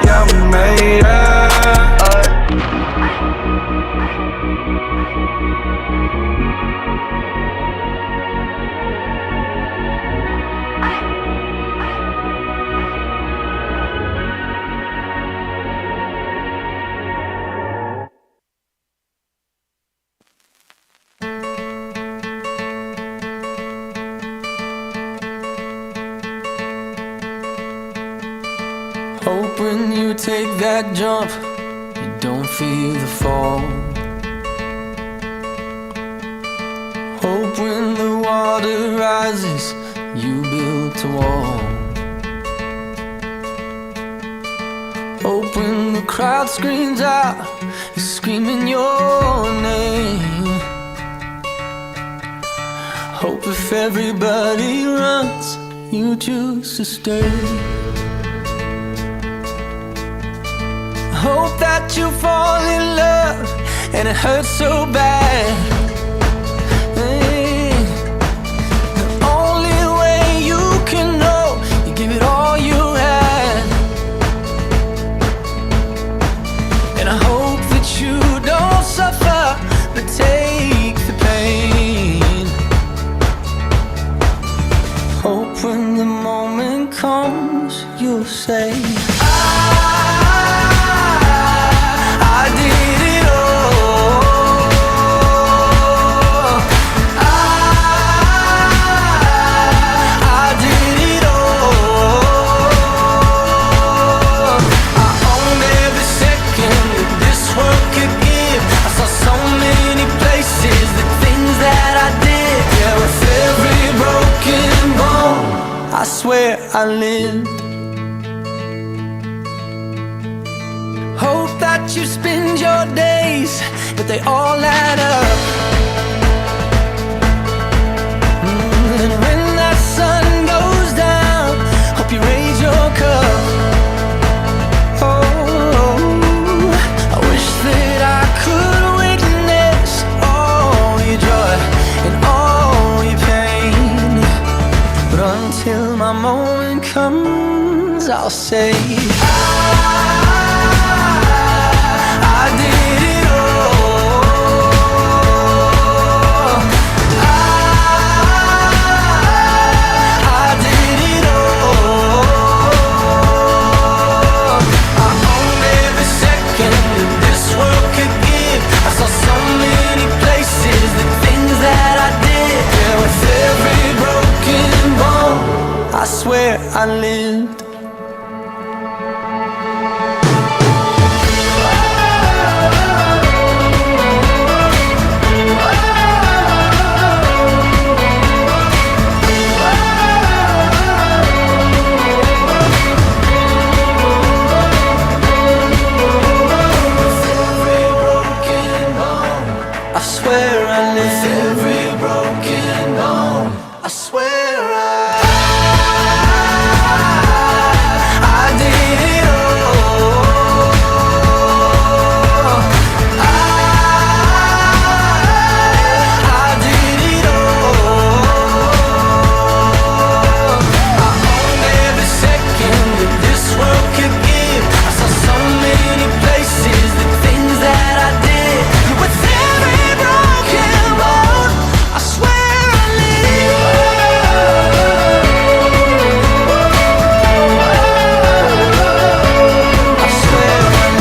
Yeah, we made it. Hope when you take that jump, you don't feel the fall. Hope when the water rises, you build a wall. Hope when the crowd screams out, you're screaming your name. Hope if everybody runs, you choose to stay. Hope that you fall in love and it hurts so bad. Hey, the only way you can know, you give it all you had. And I hope that you don't suffer, but take the pain. Hope when the moment comes, you'll say, I did it all. I did it all. I owned every second that this world could give. I saw so many places, the things that I did. Yeah, with every broken bone, I swear I lived. Hope that you spend your days, but they all add up. And when that sun goes down, hope you raise your cup. Oh, I wish that I could witness all your joy and all your pain, but until my moment comes, I'll say I did it all. I did it all. I owned every second that this world could give. I saw so many places, the things that I did. Yeah, with every broken bone, I swear I lived. I swear I live. Every broken bone, I swear I did it all. I did it all. I owned every second that this world could give. I saw so many places, the things that I did. With every broken bone, I swear I live. I swear I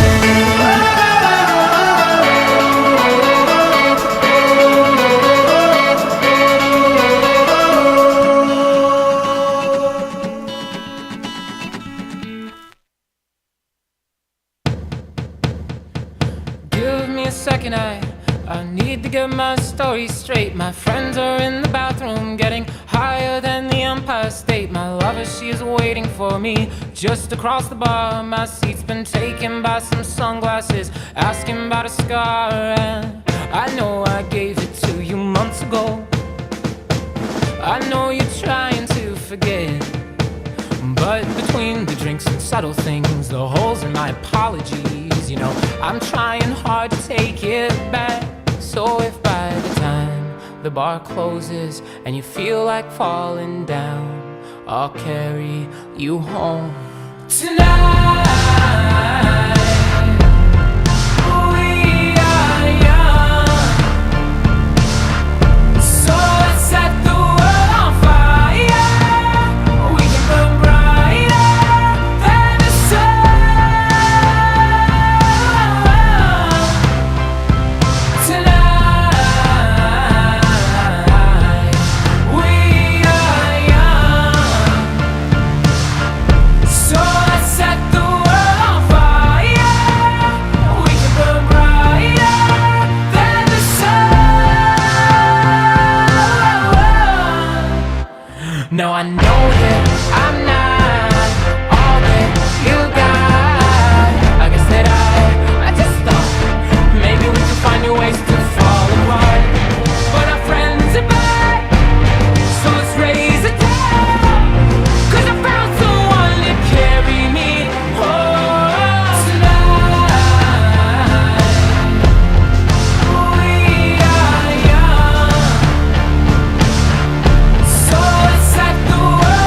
Give me a second, I need to get my story straight. My friends are in the bathroom, getting higher than the Empire State. My lover, she is waiting for me just across the bar. My seat's been taken by some sunglasses, asking about a scar. And I know I gave it to you months ago. I know you're trying to forget, but between the drinks and subtle things, the holes in my apologies, you know, I'm trying hard to take it back. So if by the time the bar closes and you feel like falling down, I'll carry you home tonight. We are young, so let's set the world on fire. We can burn brighter than the sun tonight. We are young, so let's set the world on fire. We can burn brighter than the sun. Now I know that I'm not all that you got. I guess that I just thought maybe we could find new ways to fall apart. But our friends are back, so let's raise a toast. 'Cause I found someone to carry me home tonight. We are young, so let's set the world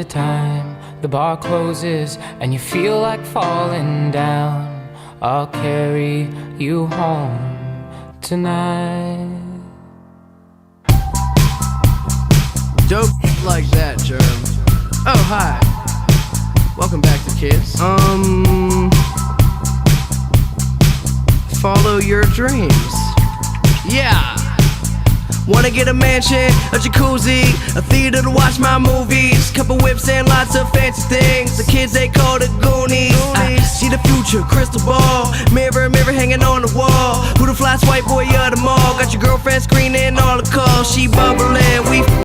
the time the bar closes and you feel like falling down, I'll carry you home tonight. Dope like that, Germ. Oh, hi. Welcome back to kids. Follow your dreams. Yeah. Wanna get a mansion, a jacuzzi, a theater to watch my movies, couple whips and lots of fancy things. The kids they call the Goonies. I see the future, crystal ball, mirror, mirror hanging on the wall. Who the flyest white boy of them all? Got your girlfriend screening all the calls. She bubbling, we